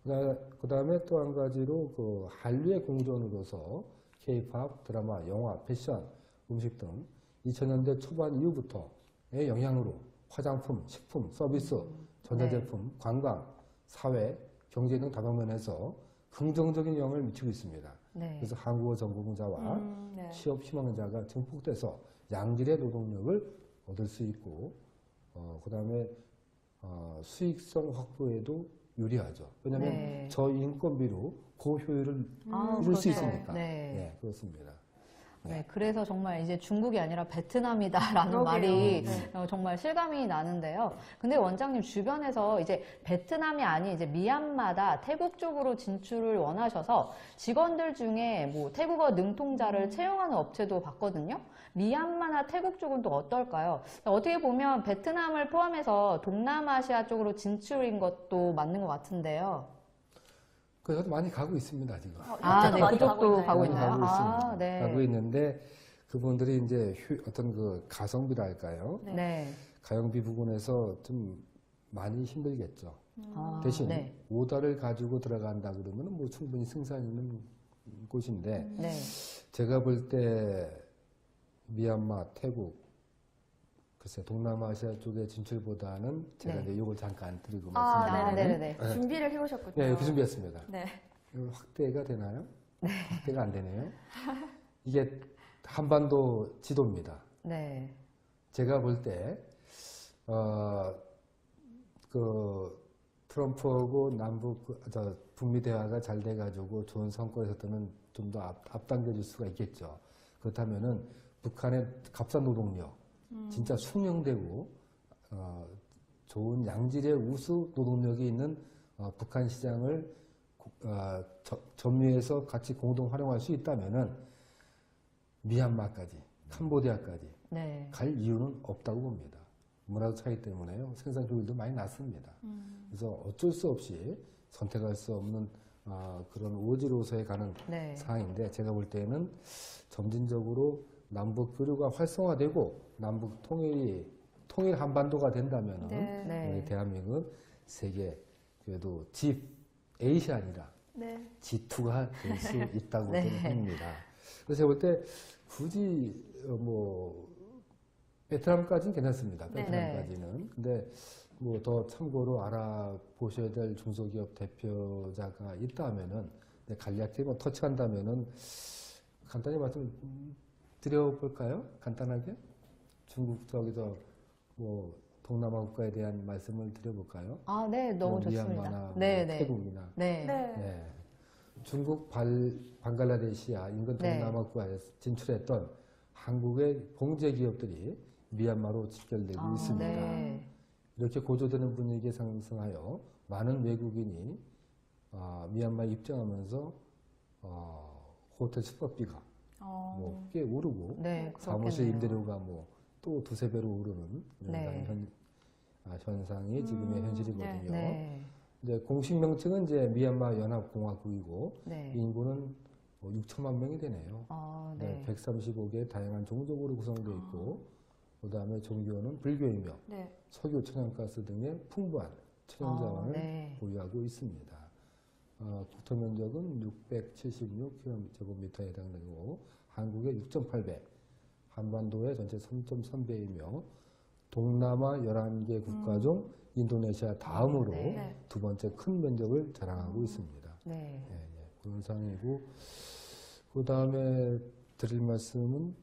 그 다음에 또 한 가지로 그 한류의 공존으로서 K-팝, 드라마, 영화, 패션, 음식 등 2000년대 초반 이후부터의 영향으로 화장품, 식품, 서비스, 전자제품, 관광, 사회, 경제 등 다방면에서 긍정적인 영향을 미치고 있습니다. 네. 그래서 한국어 전공자와 네. 취업 희망자가 증폭돼서 양질의 노동력을 얻을 수 있고, 그 다음에 수익성 확보에도 유리하죠. 왜냐하면 네. 저인건비로 고효율을 아, 이룰 수 그렇죠. 있으니까. 네. 그렇습니다. 네, 그래서 정말 이제 중국이 아니라 베트남이다라는 그러게요. 말이 네. 정말 실감이 나는데요. 근데 원장님 주변에서 이제 베트남이 아닌 이제 미얀마다 태국 쪽으로 진출을 원하셔서 직원들 중에 뭐 태국어 능통자를 채용하는 업체도 봤거든요. 미얀마나 태국 쪽은 또 어떨까요? 어떻게 보면 베트남을 포함해서 동남아시아 쪽으로 진출인 것도 맞는 것 같은데요. 그래서 많이 가고 있습니다, 지금. 아, 네, 많이 그쪽도 가고 많이 있나요? 가고 있습니다. 아, 네. 가고 있는데 그분들이 이제 어떤 그 가성비랄까요? 네. 가성비 부분에서 좀 많이 힘들겠죠. 아, 대신 네. 오다를 가지고 들어간다 그러면 뭐 충분히 승산 있는 곳인데 네. 제가 볼 때 미얀마, 태국, 글쎄 동남아시아 쪽의 진출보다는 제가 네. 이제 이걸 잠깐 드리고 아, 말씀드리면 네네네. 준비를 해오셨군요. 네, 이렇게 준비했습니다. 네. 이거 확대가 되나요? 확대가 안 되네요. 이게 한반도 지도입니다. 네. 제가 볼 때, 그, 트럼프하고 북미 대화가 잘 돼가지고 좋은 성과를 했다면 좀 더 앞당겨질 수가 있겠죠. 그렇다면은 북한의 값싼 노동력, 진짜 숙련되고, 좋은 양질의 우수 노동력이 있는 북한 시장을 점유해서 같이 공동 활용할 수 있다면은 미얀마까지, 캄보디아까지 네. 갈 이유는 없다고 봅니다. 문화적 차이 때문에요. 생산 효율도 많이 낮습니다. 그래서 어쩔 수 없이 선택할 수 없는 그런 오지로서에 가는 네. 상황인데 제가 볼 때는 점진적으로 남북 교류가 활성화되고 남북 통일 한반도가 된다면 네. 네. 우리 대한민국은 세계 그래도 G8이 아니라 네. G2가 될 수 있다고 네. 저는 봅니다. 그래서 제가 볼 때 굳이 뭐 베트남까지는 괜찮습니다. 네. 베트남까지는. 근데 뭐 더 참고로 알아보셔야 될 중소기업 대표자가 있다면은 간략히 뭐 터치한다면은 간단히 말씀 드려볼까요? 간단하게 중국 저기서 뭐 동남아 국가에 대한 말씀을 드려볼까요? 아, 네, 너무 뭐 좋습니다. 미얀마나 네, 뭐 네. 태국이나 네. 네. 네. 중국 방글라데시아 인근 네. 동남아 국가에 진출했던 한국의 봉제 기업들이 미얀마로 직결되고 아, 있습니다. 네. 이렇게 고조되는 분위기에 상승하여 많은 외국인이 미얀마에 입장하면서 호텔 숙박비가 뭐 꽤 오르고 네, 사무실 그렇겠네요. 임대료가 뭐 또 두세 배로 오르는 네. 현상이 지금의 현실이거든요. 네. 이제 공식 명칭은 이제 미얀마 연합공화국이고 네. 인구는 뭐 6천만 명이 되네요. 아, 네, 네. 135개의 다양한 종족으로 구성되어 있고 그다음에 종교는 불교이며 네. 석유, 천연가스 등의 풍부한 천연자원을 네. 보유하고 있습니다. 국토 면적은 676km에 해당되고 한국의 6.8배, 한반도의 전체 3.3배이며 동남아 11개 국가 중 인도네시아 다음으로 네. 두 번째 큰 면적을 자랑하고 있습니다. 네. 그런 상황이고 그 다음에 드릴 말씀은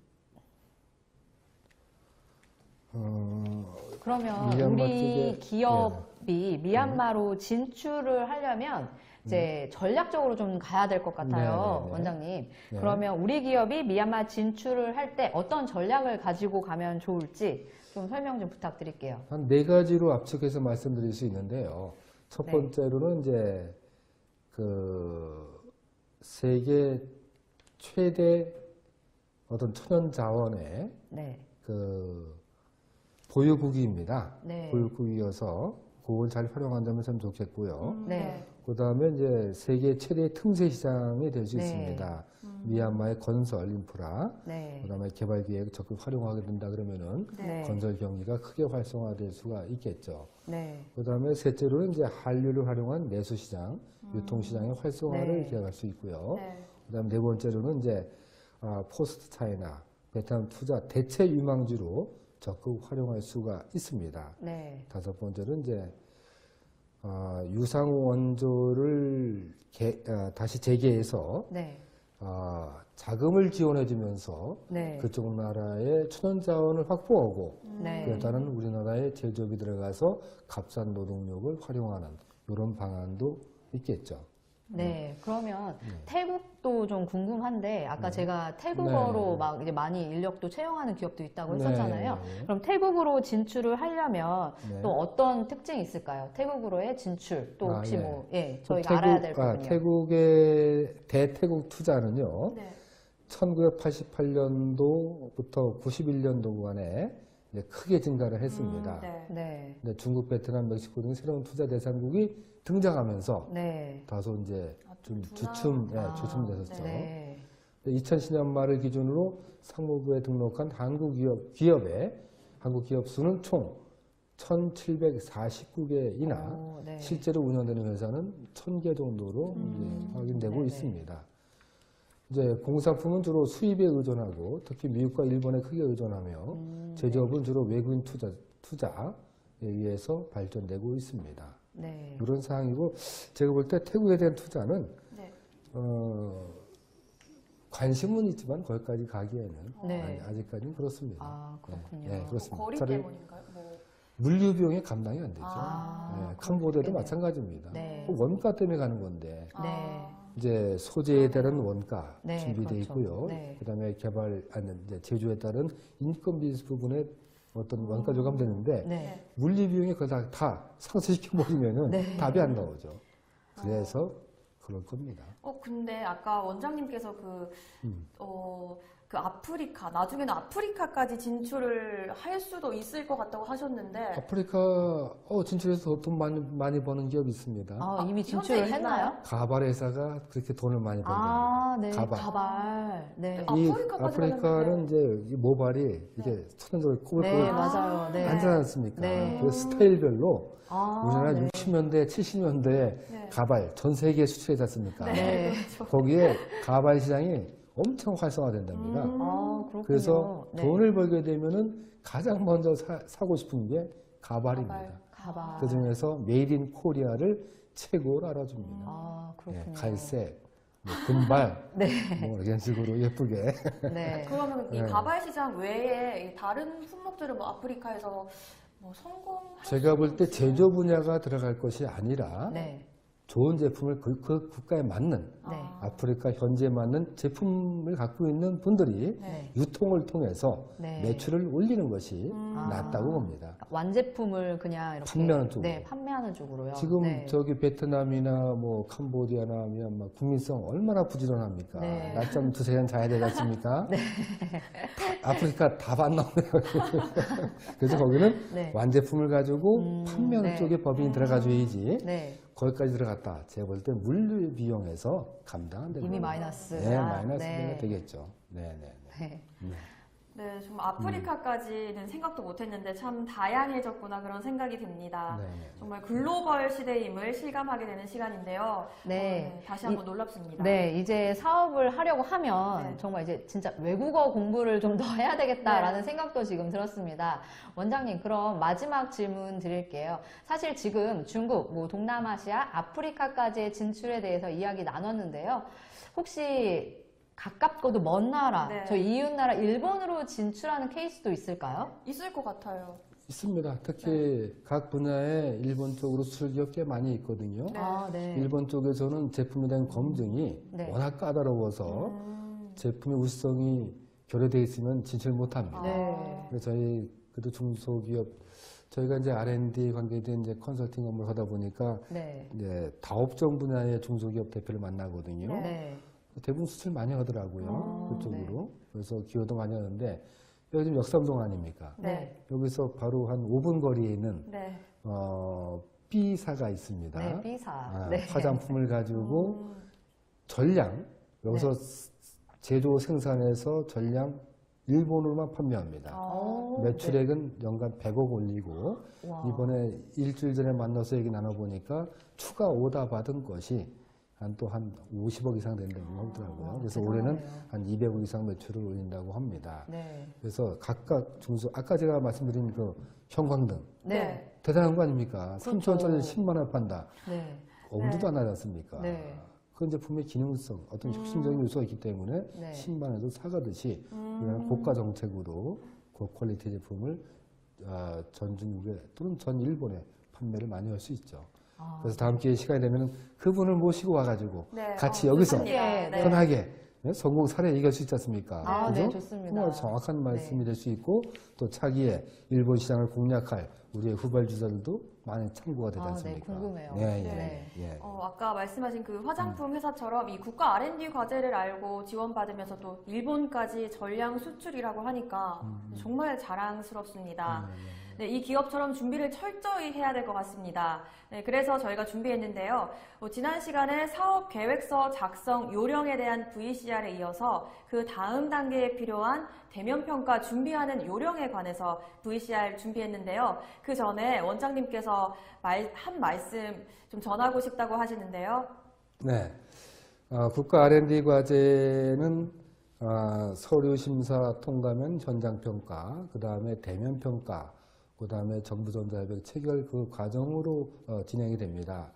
그러면 미얀마 우리 쪽에- 기업이 미얀마로 진출을 하려면 이제 전략적으로 좀 가야 될 것 같아요, 네네네. 원장님. 네. 그러면 우리 기업이 미얀마 진출을 할 때 어떤 전략을 가지고 가면 좋을지 좀 설명 좀 부탁드릴게요. 한 네 가지로 압축해서 말씀드릴 수 있는데요. 첫 네. 번째로는 이제 그 세계 최대 어떤 천연 자원의 네. 그 보유국입니다. 네. 보유국이어서 그걸 잘 활용한다면 참 좋겠고요. 네. 그 다음에 이제 세계 최대 틈새 시장이 될 수 네. 있습니다. 미얀마의 건설 인프라, 네. 그 다음에 개발 기획 적극 활용하게 된다 그러면은 네. 건설 경기가 크게 활성화될 수가 있겠죠. 네. 그 다음에 셋째로는 이제 한류를 활용한 내수 시장, 유통 시장의 활성화를 네. 기획할 수 있고요. 네. 그 다음에 네 번째로는 이제 포스트 차이나 베트남 투자 대체 유망주로 적극 활용할 수가 있습니다. 네. 다섯 번째는 이제 유상 원조를 다시 재개해서 네. 자금을 지원해주면서 네. 그쪽 나라의 천연 자원을 확보하고 네. 그에 따른 우리나라의 제조업이 들어가서 값싼 노동력을 활용하는 이런 방안도 있겠죠. 네, 그러면 태국도 좀 궁금한데 아까 제가 네. 태국어로 막 이제 많이 인력도 채용하는 기업도 있다고 네. 했었잖아요. 그럼 태국으로 진출을 하려면 네. 또 어떤 특징이 있을까요? 태국으로의 진출 또 혹시 예. 뭐 저희가 알아야 될 부분이요. 태국의 대태국 투자는요. 네. 1988년도부터 91년도간에 크게 증가를 했습니다. 네. 네, 근데 중국, 베트남, 멕시코 등 새로운 투자 대상국이 등장하면서 네, 다소 이제 좀 둔화? 주춤됐었죠. 네, 2010년 말을 기준으로 상무부에 등록한 한국 기업 수는 총 1,749개이나 오, 네. 실제로 운영되는 회사는 1,000개 정도로 이제 확인되고 네네. 있습니다. 이제 공산품은 주로 수입에 의존하고 특히 미국과 일본에 크게 의존하며 제조업은 주로 외국인 투자에 의해서 발전되고 있습니다. 네, 이런 상황이고 제가 볼 때 태국에 대한 투자는 네. 관심은 있지만 거기까지 가기에는 네. 아직까지는 그렇습니다. 아, 그렇군요. 네, 그렇습니다. 거리 차라리 때문인가요? 뭐. 물류 비용이 감당이 안 되죠. 아, 네, 캄보디아도 그렇겠네요. 마찬가지입니다. 네. 그 원가 때문에 가는 건데 네. 이제 소재에 따른 원가 네, 준비되어 그렇죠. 있고요. 네. 그다음에 이제 제조에 따른 인건 비스 부분에 어떤 원가 조감 되는데 네. 물리 비용이 그걸 다 상쇄시켜 버리면은 네. 답이 안 나오죠. 그래서 그럴 겁니다. 근데 아까 원장님께서 그 아프리카, 나중에는 아프리카까지 진출을 할 수도 있을 것 같다고 하셨는데, 아프리카 진출해서 돈 많이 버는 기업이 있습니다. 아, 이미 현재 진출을 있나요? 했나요? 가발 회사가 그렇게 돈을 많이 번답니다. 아, 네, 가발. 가발. 네. 이 아프리카까지 아프리카는 이제 이 모발이 이게 천연적으로 네, 꼬불꼬불 맞아요. 네. 하지 않습니까? 네. 그 스타일별로 아, 우리나라 네. 60년대, 70년대 네. 가발 전 세계에 수출했지 않습니까? 네. 거기에 가발 시장이 엄청 활성화된답니다. 아, 그렇군요. 그래서 네. 돈을 벌게 되면은 가장 먼저 사고 싶은 게 가발입니다. 가발. 그 중에서 메이드 인 코리아를 최고로 알아줍니다. 아, 그렇군요. 예, 갈색, 뭐 금발, 네. 뭐 이런 식으로 예쁘게. 네. 그러면 이 네. 가발 시장 외에 이 다른 품목들은 뭐 아프리카에서 뭐 성공할 제가 수 볼 때 있을까요? 제조 분야가 들어갈 것이 아니라 네. 좋은 제품을 그 국가에 맞는 네. 아프리카 현지에 맞는 제품을 갖고 있는 분들이 네. 유통을 통해서 네. 매출을 올리는 것이 아. 낫다고 봅니다. 완제품을 그냥 이렇게 판매하는 쪽으로. 네, 판매하는 쪽으로요. 지금 네. 저기 베트남이나 뭐 캄보디아나 미얀마 국민성 얼마나 부지런합니까? 네. 낮잠 두세 시간 자야 되지 않습니까? 아프리카 답 안 나오네요. 그래서 거기는 네. 완제품을 가지고 판매하는 네. 쪽에 법인이 들어가줘야지 네. 거기까지 들어갔다. 제가 볼 때 물류 비용에서 감당 안 되고 이미 마이너스. 네, 마이너스가 네. 되겠죠. 네, 네. 네. 네, 좀 아프리카까지는 생각도 못했는데 참 다양해졌구나 그런 생각이 듭니다. 네. 정말 글로벌 시대임을 실감하게 되는 시간인데요. 네. 다시 한번 놀랍습니다. 네, 이제 사업을 하려고 하면 네. 정말 이제 진짜 외국어 공부를 좀 더 해야 되겠다라는 생각도 지금 들었습니다. 원장님, 그럼 마지막 질문 드릴게요. 사실 지금 중국, 뭐 동남아시아, 아프리카까지의 진출에 대해서 이야기 나눴는데요. 혹시 가깝고도 먼 나라, 네. 저 이웃 나라 일본으로 진출하는 케이스도 있을까요? 있을 것 같아요. 있습니다. 특히 각 분야에 일본 쪽으로 수출 기업 꽤 많이 있거든요. 네. 아, 네. 일본 쪽에서는 제품에 대한 검증이 네. 워낙 까다로워서 제품의 우수성이 결여되어 있으면 진출 못합니다. 네. 그래서 저희 그래도 중소기업 저희가 이제 R&D 관계된 이제 컨설팅 업무를 하다 보니까 네. 이제 다업종 분야의 중소기업 대표를 만나거든요. 네. 네. 대부분 수출 많이 하더라고요. 아, 그쪽으로. 그래서 기여도 많이 하는데 여기 지금 역삼동 아닙니까? 네. 여기서 바로 한 5분 거리에 있는 네. B사가 있습니다. 네, B사. 아, 네. 화장품을 가지고 전량 여기서 제조 생산해서 전량 일본으로만 판매합니다. 오, 매출액은 연간 100억 올리고 네. 와. 이번에 일주일 전에 만나서 얘기 나눠보니까 추가 오다 받은 것이 한 50억 이상 된다고 하더라고요. 그래서 올해는 대단하네요. 한 200억 이상 매출을 올린다고 합니다. 네. 그래서 각각 중소, 아까 제가 말씀드린 그 형광등 네. 대단한 거 아닙니까? 그렇죠. 3천원짜리 10만 원 판다. 네. 엄두도 안 나지 않습니까? 네. 그건 제품의 기능성, 어떤 혁신적인 요소가 있기 때문에 네. 10만 원에도 사가듯이 이런 고가 정책으로 고퀄리티 제품을 전 중국에 또는 전 일본에 판매를 많이 할 수 있죠. 아, 그래서 다음 기회에 시간이 되면 그분을 모시고 와가지고 네. 같이 여기서 좋습니다. 네. 편하게 성공 사례 얘기할 수 있지 않습니까? 아, 그죠? 네, 좋습니다. 정말 정확한 말씀이 네. 될 수 있고 또 차기에 일본 시장을 공략할 우리의 후발주자들도 많이 참고가 되지 아, 네, 않습니까? 궁금해요. 예, 예, 네. 예. 아까 말씀하신 그 화장품 회사처럼 이 국가 R&D 과제를 알고 지원받으면서 또 일본까지 전량 수출이라고 하니까 정말 자랑스럽습니다. 네, 이 기업처럼 준비를 철저히 해야 될 것 같습니다. 네, 그래서 저희가 준비했는데요. 지난 시간에 사업 계획서 작성 요령에 대한 VCR에 이어서 그 다음 단계에 필요한 대면 평가 준비하는 요령에 관해서 VCR 준비했는데요. 그 전에 원장님께서 한 말씀 좀 전하고 싶다고 하시는데요. 네. 국가 R&D 과제는 서류 심사 통과면 현장 평가, 그 다음에 대면 평가, 그 다음에 정부전자협약 체결 그 과정으로 진행이 됩니다.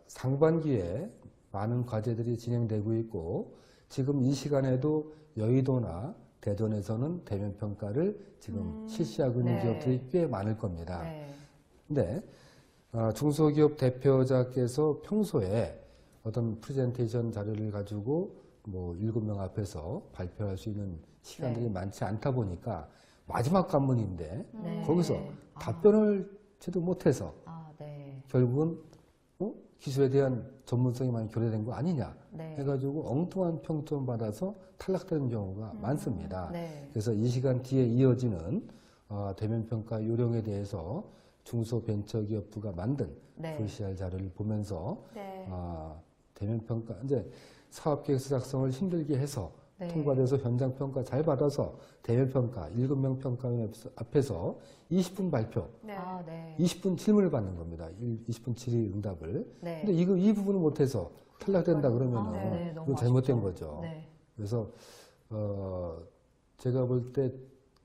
상반기에 많은 과제들이 진행되고 있고 지금 이 시간에도 여의도나 대전에서는 대면 평가를 지금 실시하고 있는 네. 기업들이 꽤 많을 겁니다. 네. 근데 중소기업 대표자께서 평소에 어떤 프레젠테이션 자료를 가지고 뭐 7명 앞에서 발표할 수 있는 시간들이 많지 않다 보니까 마지막 관문인데 네. 거기서 답변을 제대로 못해서 아, 네. 결국은 기술에 대한 전문성이 많이 교례된 거 아니냐 네. 해가지고 엉뚱한 평점 받아서 탈락되는 경우가 많습니다. 네. 그래서 이 시간 뒤에 이어지는 대면 평가 요령에 대해서 중소벤처기업부가 만든 네. VCR 자료를 보면서 네. 대면 평가 이제 사업계획서 작성을 힘들게 해서 네. 통과돼서 현장 평가 잘 받아서 대면 평가 7명 평가원 앞에서 20분 발표, 네. 아, 네. 20분 질문을 받는 겁니다. 20분 질의 응답을. 네. 근데 이 부분을 못해서 탈락된다 그러면 아, 네. 너무 그건 잘못된 아쉽죠. 거죠. 네. 그래서 제가 볼 때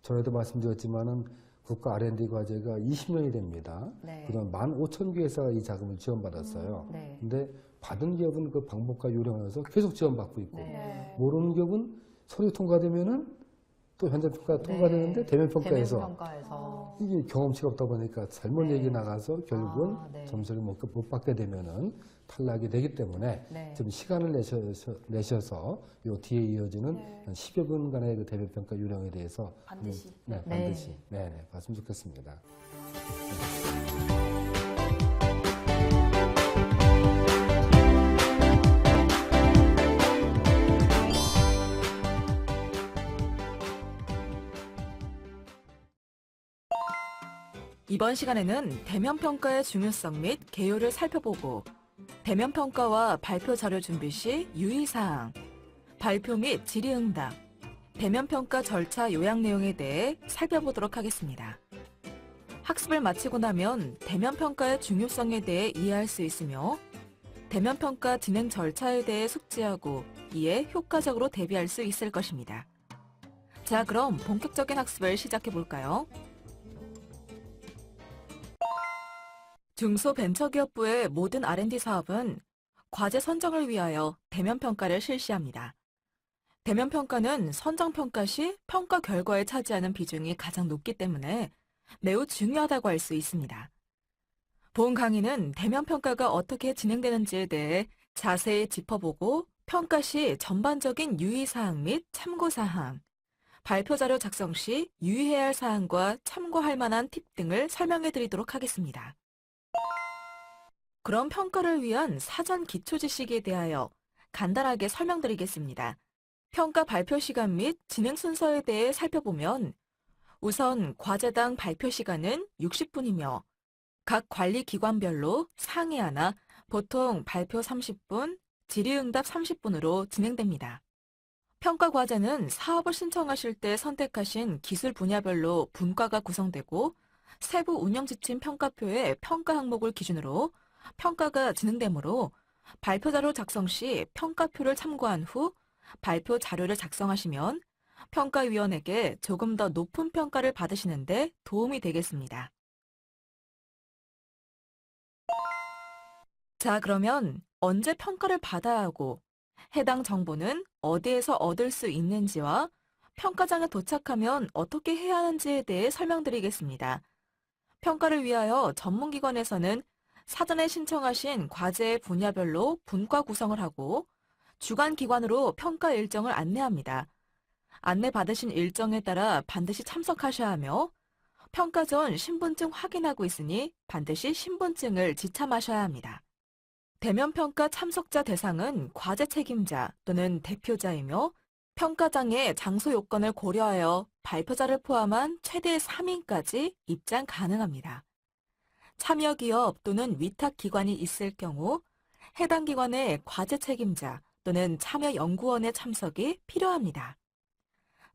전에도 말씀드렸지만은 국가 R&D 과제가 20년이 됩니다. 네. 그동안 15,000개 회사가 이 자금을 지원받았어요. 네. 근데 받은 기업은 그 방법과 요령을 해서 계속 지원받고 있고 네. 네. 모르는 기업은 서류 통과되면은 또 현장 평가 통과되는데 네. 대면 평가에서 대면 평가에서. 이게 경험치가 없다 보니까 잘못 네. 얘기 나가서 결국은 아, 네. 점수를 못 받게 되면은 탈락이 되기 때문에 네. 좀 시간을 내셔서 요 뒤에 이어지는 네. 한 10여 분간의 그 대면 평가 요령에 대해서 반드시. 네, 네. 반드시 봤으면 좋겠습니다. 이번 시간에는 대면평가의 중요성 및 개요를 살펴보고 대면평가와 발표 자료 준비 시 유의사항, 발표 및 질의응답, 대면평가 절차 요약 내용에 대해 살펴보도록 하겠습니다. 학습을 마치고 나면 대면평가의 중요성에 대해 이해할 수 있으며 대면평가 진행 절차에 대해 숙지하고 이에 효과적으로 대비할 수 있을 것입니다. 자, 그럼 본격적인 학습을 시작해 볼까요? 중소벤처기업부의 모든 R&D 사업은 과제 선정을 위하여 대면평가를 실시합니다. 대면평가는 선정평가 시 평가 결과에 차지하는 비중이 가장 높기 때문에 매우 중요하다고 할 수 있습니다. 본 강의는 대면평가가 어떻게 진행되는지에 대해 자세히 짚어보고 평가 시 전반적인 유의사항 및 참고사항, 발표 자료 작성 시 유의해야 할 사항과 참고할 만한 팁 등을 설명해 드리도록 하겠습니다. 그럼 평가를 위한 사전 기초 지식에 대하여 간단하게 설명드리겠습니다. 평가 발표 시간 및 진행 순서에 대해 살펴보면 우선 과제당 발표 시간은 60분이며 각 관리기관별로 상위 하나, 보통 발표 30분, 질의응답 30분으로 진행됩니다. 평가 과제는 사업을 신청하실 때 선택하신 기술 분야별로 분과가 구성되고 세부 운영지침 평가표의 평가 항목을 기준으로 평가가 진행되므로 발표 자료 작성 시 평가표를 참고한 후 발표 자료를 작성하시면 평가위원에게 조금 더 높은 평가를 받으시는데 도움이 되겠습니다. 자, 그러면 언제 평가를 받아야 하고 해당 정보는 어디에서 얻을 수 있는지와 평가장에 도착하면 어떻게 해야 하는지에 대해 설명드리겠습니다. 평가를 위하여 전문기관에서는 사전에 신청하신 과제의 분야별로 분과 구성을 하고 주관기관으로 평가 일정을 안내합니다. 안내받으신 일정에 따라 반드시 참석하셔야 하며 평가 전 신분증 확인하고 있으니 반드시 신분증을 지참하셔야 합니다. 대면 평가 참석자 대상은 과제 책임자 또는 대표자이며 평가장의 장소 요건을 고려하여 발표자를 포함한 최대 3인까지 입장 가능합니다. 참여 기업 또는 위탁 기관이 있을 경우 해당 기관의 과제 책임자 또는 참여 연구원의 참석이 필요합니다.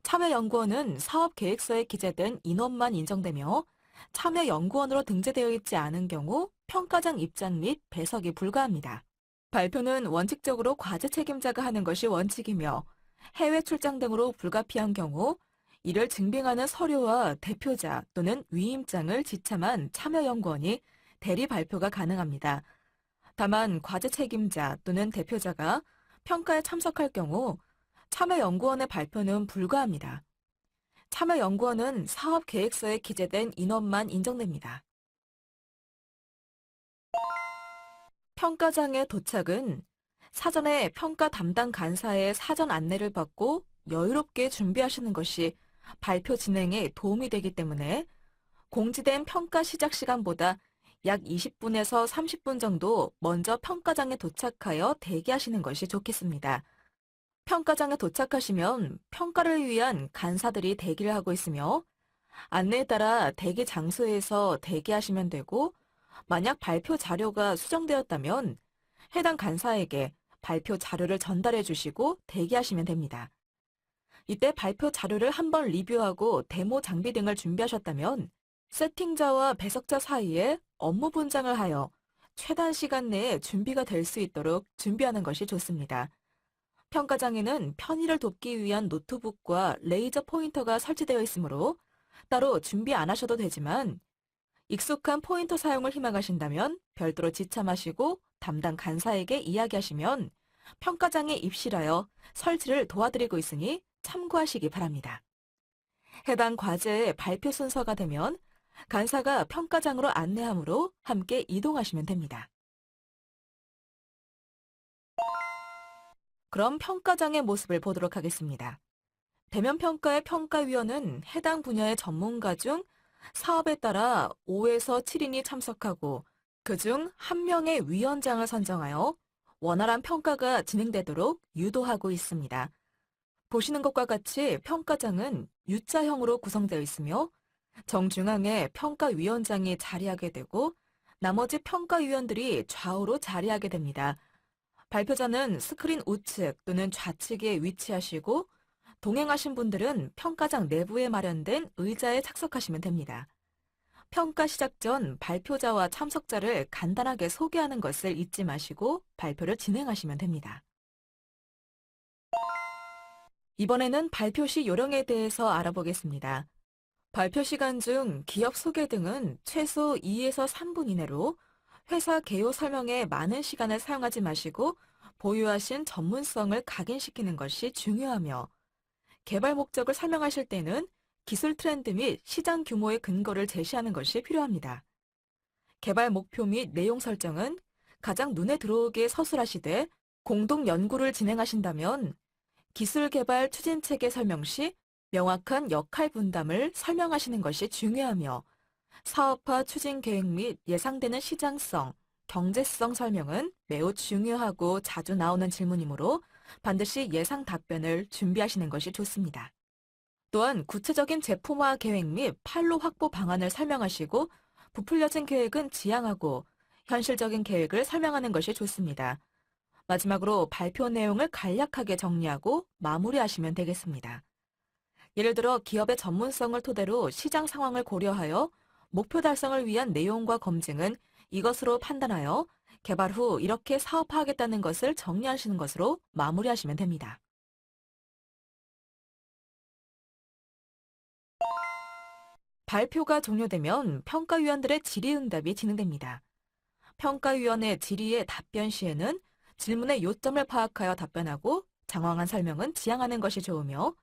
참여 연구원은 사업 계획서에 기재된 인원만 인정되며 참여 연구원으로 등재되어 있지 않은 경우 평가장 입장 및 배석이 불가합니다. 발표는 원칙적으로 과제 책임자가 하는 것이 원칙이며 해외 출장 등으로 불가피한 경우 이를 증빙하는 서류와 대표자 또는 위임장을 지참한 참여 연구원이 대리 발표가 가능합니다. 다만 과제 책임자 또는 대표자가 평가에 참석할 경우 참여 연구원의 발표는 불가합니다. 참여 연구원은 사업 계획서에 기재된 인원만 인정됩니다. 평가장의 도착은 사전에 평가 담당 간사의 사전 안내를 받고 여유롭게 준비하시는 것이 발표 진행에 도움이 되기 때문에 공지된 평가 시작 시간보다 약 20분에서 30분 정도 먼저 평가장에 도착하여 대기하시는 것이 좋겠습니다. 평가장에 도착하시면 평가를 위한 간사들이 대기를 하고 있으며 안내에 따라 대기 장소에서 대기하시면 되고 만약 발표 자료가 수정되었다면 해당 간사에게 발표 자료를 전달해 주시고 대기하시면 됩니다. 이때 발표 자료를 한번 리뷰하고 데모 장비 등을 준비하셨다면 세팅자와 배석자 사이에 업무 분장을 하여 최단 시간 내에 준비가 될 수 있도록 준비하는 것이 좋습니다. 평가장에는 편의를 돕기 위한 노트북과 레이저 포인터가 설치되어 있으므로 따로 준비 안 하셔도 되지만 익숙한 포인터 사용을 희망하신다면 별도로 지참하시고 담당 간사에게 이야기하시면 평가장에 입실하여 설치를 도와드리고 있으니 참고하시기 바랍니다. 해당 과제의 발표 순서가 되면 간사가 평가장으로 안내하므로 함께 이동하시면 됩니다. 그럼 평가장의 모습을 보도록 하겠습니다. 대면 평가의 평가위원은 해당 분야의 전문가 중 사업에 따라 5에서 7인이 참석하고 그중 1명의 위원장을 선정하여 원활한 평가가 진행되도록 유도하고 있습니다. 보시는 것과 같이 평가장은 U자형으로 구성되어 있으며 정중앙에 평가위원장이 자리하게 되고 나머지 평가위원들이 좌우로 자리하게 됩니다. 발표자는 스크린 우측 또는 좌측에 위치하시고 동행하신 분들은 평가장 내부에 마련된 의자에 착석하시면 됩니다. 평가 시작 전 발표자와 참석자를 간단하게 소개하는 것을 잊지 마시고 발표를 진행하시면 됩니다. 이번에는 발표 시 요령에 대해서 알아보겠습니다. 발표 시간 중 기업 소개 등은 최소 2에서 3분 이내로 회사 개요 설명에 많은 시간을 사용하지 마시고 보유하신 전문성을 각인시키는 것이 중요하며 개발 목적을 설명하실 때는 기술 트렌드 및 시장 규모의 근거를 제시하는 것이 필요합니다. 개발 목표 및 내용 설정은 가장 눈에 들어오게 서술하시되 공동 연구를 진행하신다면 기술 개발 추진 체계 설명 시 명확한 역할 분담을 설명하시는 것이 중요하며 사업화 추진 계획 및 예상되는 시장성, 경제성 설명은 매우 중요하고 자주 나오는 질문이므로 반드시 예상 답변을 준비하시는 것이 좋습니다. 또한 구체적인 제품화 계획 및 판로 확보 방안을 설명하시고 부풀려진 계획은 지양하고 현실적인 계획을 설명하는 것이 좋습니다. 마지막으로 발표 내용을 간략하게 정리하고 마무리하시면 되겠습니다. 예를 들어 기업의 전문성을 토대로 시장 상황을 고려하여 목표 달성을 위한 내용과 검증은 이것으로 판단하여 개발 후 이렇게 사업화하겠다는 것을 정리하시는 것으로 마무리하시면 됩니다. 발표가 종료되면 평가위원들의 질의응답이 진행됩니다. 평가위원의 질의의 답변 시에는 질문의 요점을 파악하여 답변하고 장황한 설명은 지양하는 것이 좋으며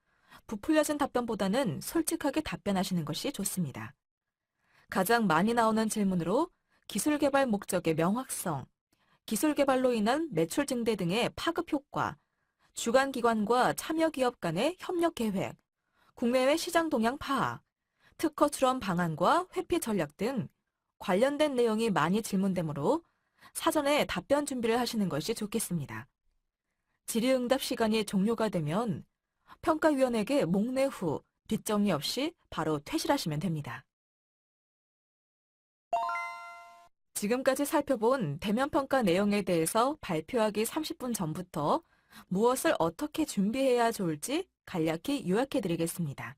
부풀려진 답변보다는 솔직하게 답변하시는 것이 좋습니다. 가장 많이 나오는 질문으로 기술 개발 목적의 명확성, 기술 개발로 인한 매출 증대 등의 파급 효과, 주관 기관과 참여 기업 간의 협력 계획, 국내외 시장 동향 파악, 특허 출원 방안과 회피 전략 등 관련된 내용이 많이 질문되므로 사전에 답변 준비를 하시는 것이 좋겠습니다. 질의응답 시간이 종료가 되면 평가위원에게 목례 후 뒷정리 없이 바로 퇴실하시면 됩니다. 지금까지 살펴본 대면평가 내용에 대해서 발표하기 30분 전부터 무엇을 어떻게 준비해야 좋을지 간략히 요약해드리겠습니다.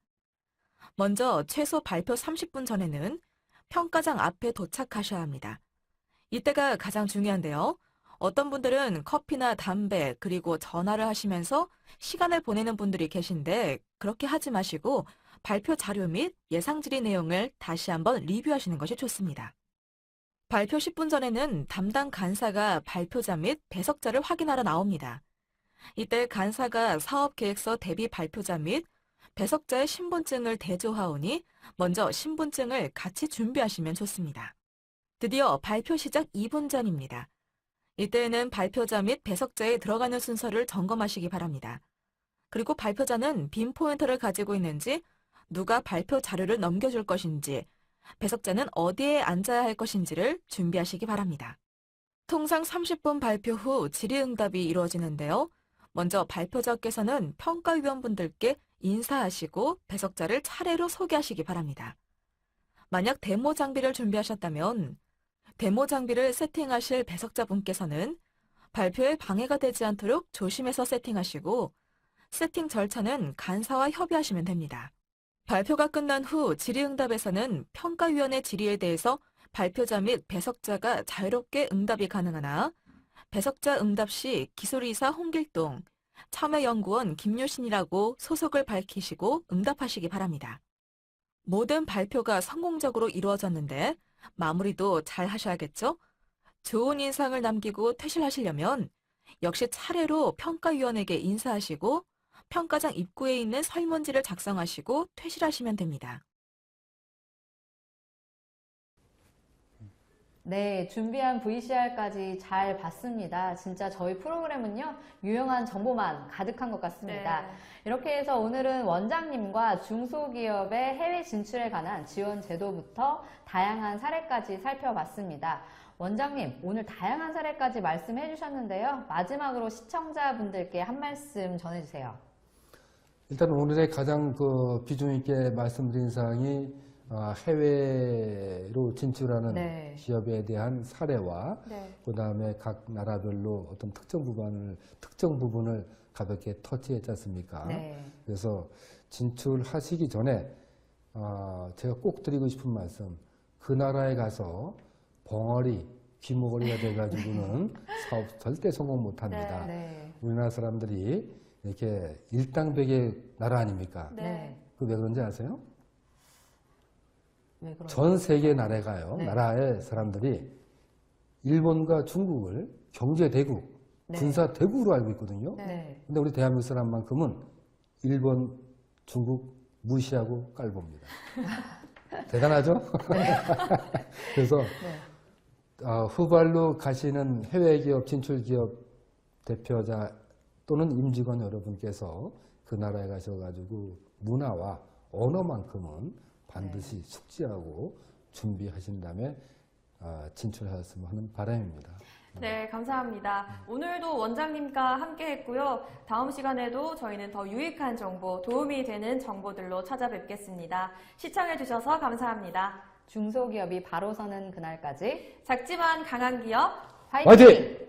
먼저 최소 발표 30분 전에는 평가장 앞에 도착하셔야 합니다. 이때가 가장 중요한데요. 어떤 분들은 커피나 담배 그리고 전화를 하시면서 시간을 보내는 분들이 계신데 그렇게 하지 마시고 발표 자료 및 예상 질의 내용을 다시 한번 리뷰하시는 것이 좋습니다. 발표 10분 전에는 담당 간사가 발표자 및 배석자를 확인하러 나옵니다. 이때 간사가 사업계획서 대비 발표자 및 배석자의 신분증을 대조하오니 먼저 신분증을 같이 준비하시면 좋습니다. 드디어 발표 시작 2분 전입니다. 이때에는 발표자 및 배석자에 들어가는 순서를 점검하시기 바랍니다. 그리고 발표자는 빈 포인터를 가지고 있는지, 누가 발표 자료를 넘겨줄 것인지, 배석자는 어디에 앉아야 할 것인지를 준비하시기 바랍니다. 통상 30분 발표 후 질의응답이 이루어지는데요. 먼저 발표자께서는 평가위원분들께 인사하시고 배석자를 차례로 소개하시기 바랍니다. 만약 데모 장비를 준비하셨다면 데모 장비를 세팅하실 배석자분께서는 발표에 방해가 되지 않도록 조심해서 세팅하시고 세팅 절차는 간사와 협의하시면 됩니다. 발표가 끝난 후 질의응답에서는 평가위원의 질의에 대해서 발표자 및 배석자가 자유롭게 응답이 가능하나 배석자 응답 시 기술이사 홍길동, 참여연구원 김유신이라고 소속을 밝히시고 응답하시기 바랍니다. 모든 발표가 성공적으로 이루어졌는데 마무리도 잘 하셔야겠죠? 좋은 인상을 남기고 퇴실하시려면 역시 차례로 평가위원에게 인사하시고 평가장 입구에 있는 설문지를 작성하시고 퇴실하시면 됩니다. 네, 준비한 VCR까지 잘 봤습니다. 진짜 저희 프로그램은요, 유용한 정보만 가득한 것 같습니다. 네. 이렇게 해서 오늘은 원장님과 중소기업의 해외 진출에 관한 지원 제도부터 다양한 사례까지 살펴봤습니다. 원장님, 오늘 다양한 사례까지 말씀해 주셨는데요. 마지막으로 시청자분들께 한 말씀 전해주세요. 일단 오늘의 가장 비중 있게 말씀드린 사항이 해외로 진출하는 네. 기업에 대한 사례와 네. 그 다음에 각 나라별로 어떤 특정 부분을 가볍게 터치했지 않습니까? 네. 그래서 진출하시기 전에 제가 꼭 드리고 싶은 말씀, 그 나라에 가서 벙어리, 귀머거리가 돼가지고는 사업 절대 성공 못합니다. 네. 우리나라 사람들이 이렇게 일당백의 나라 아닙니까? 네. 그 왜 그런지 아세요? 왜 그런가요? 전 세계 나라가요. 네. 나라의 사람들이 일본과 중국을 경제 대국, 네. 군사 대국으로 알고 있거든요. 네. 근데 우리 대한민국 사람만큼은 일본, 중국 무시하고 깔봅니다. 대단하죠? 그래서 네. 후발로 가시는 해외기업, 진출기업 대표자 또는 임직원 여러분께서 그 나라에 가셔가지고 문화와 언어만큼은 반드시 숙지하고 준비하신 다음에 진출하셨으면 하는 바람입니다. 네, 감사합니다. 오늘도 원장님과 함께 했고요. 다음 시간에도 저희는 더 유익한 정보, 도움이 되는 정보들로 찾아뵙겠습니다. 시청해주셔서 감사합니다. 중소기업이 바로 서는 그날까지 작지만 강한 기업 화이팅! 화이팅!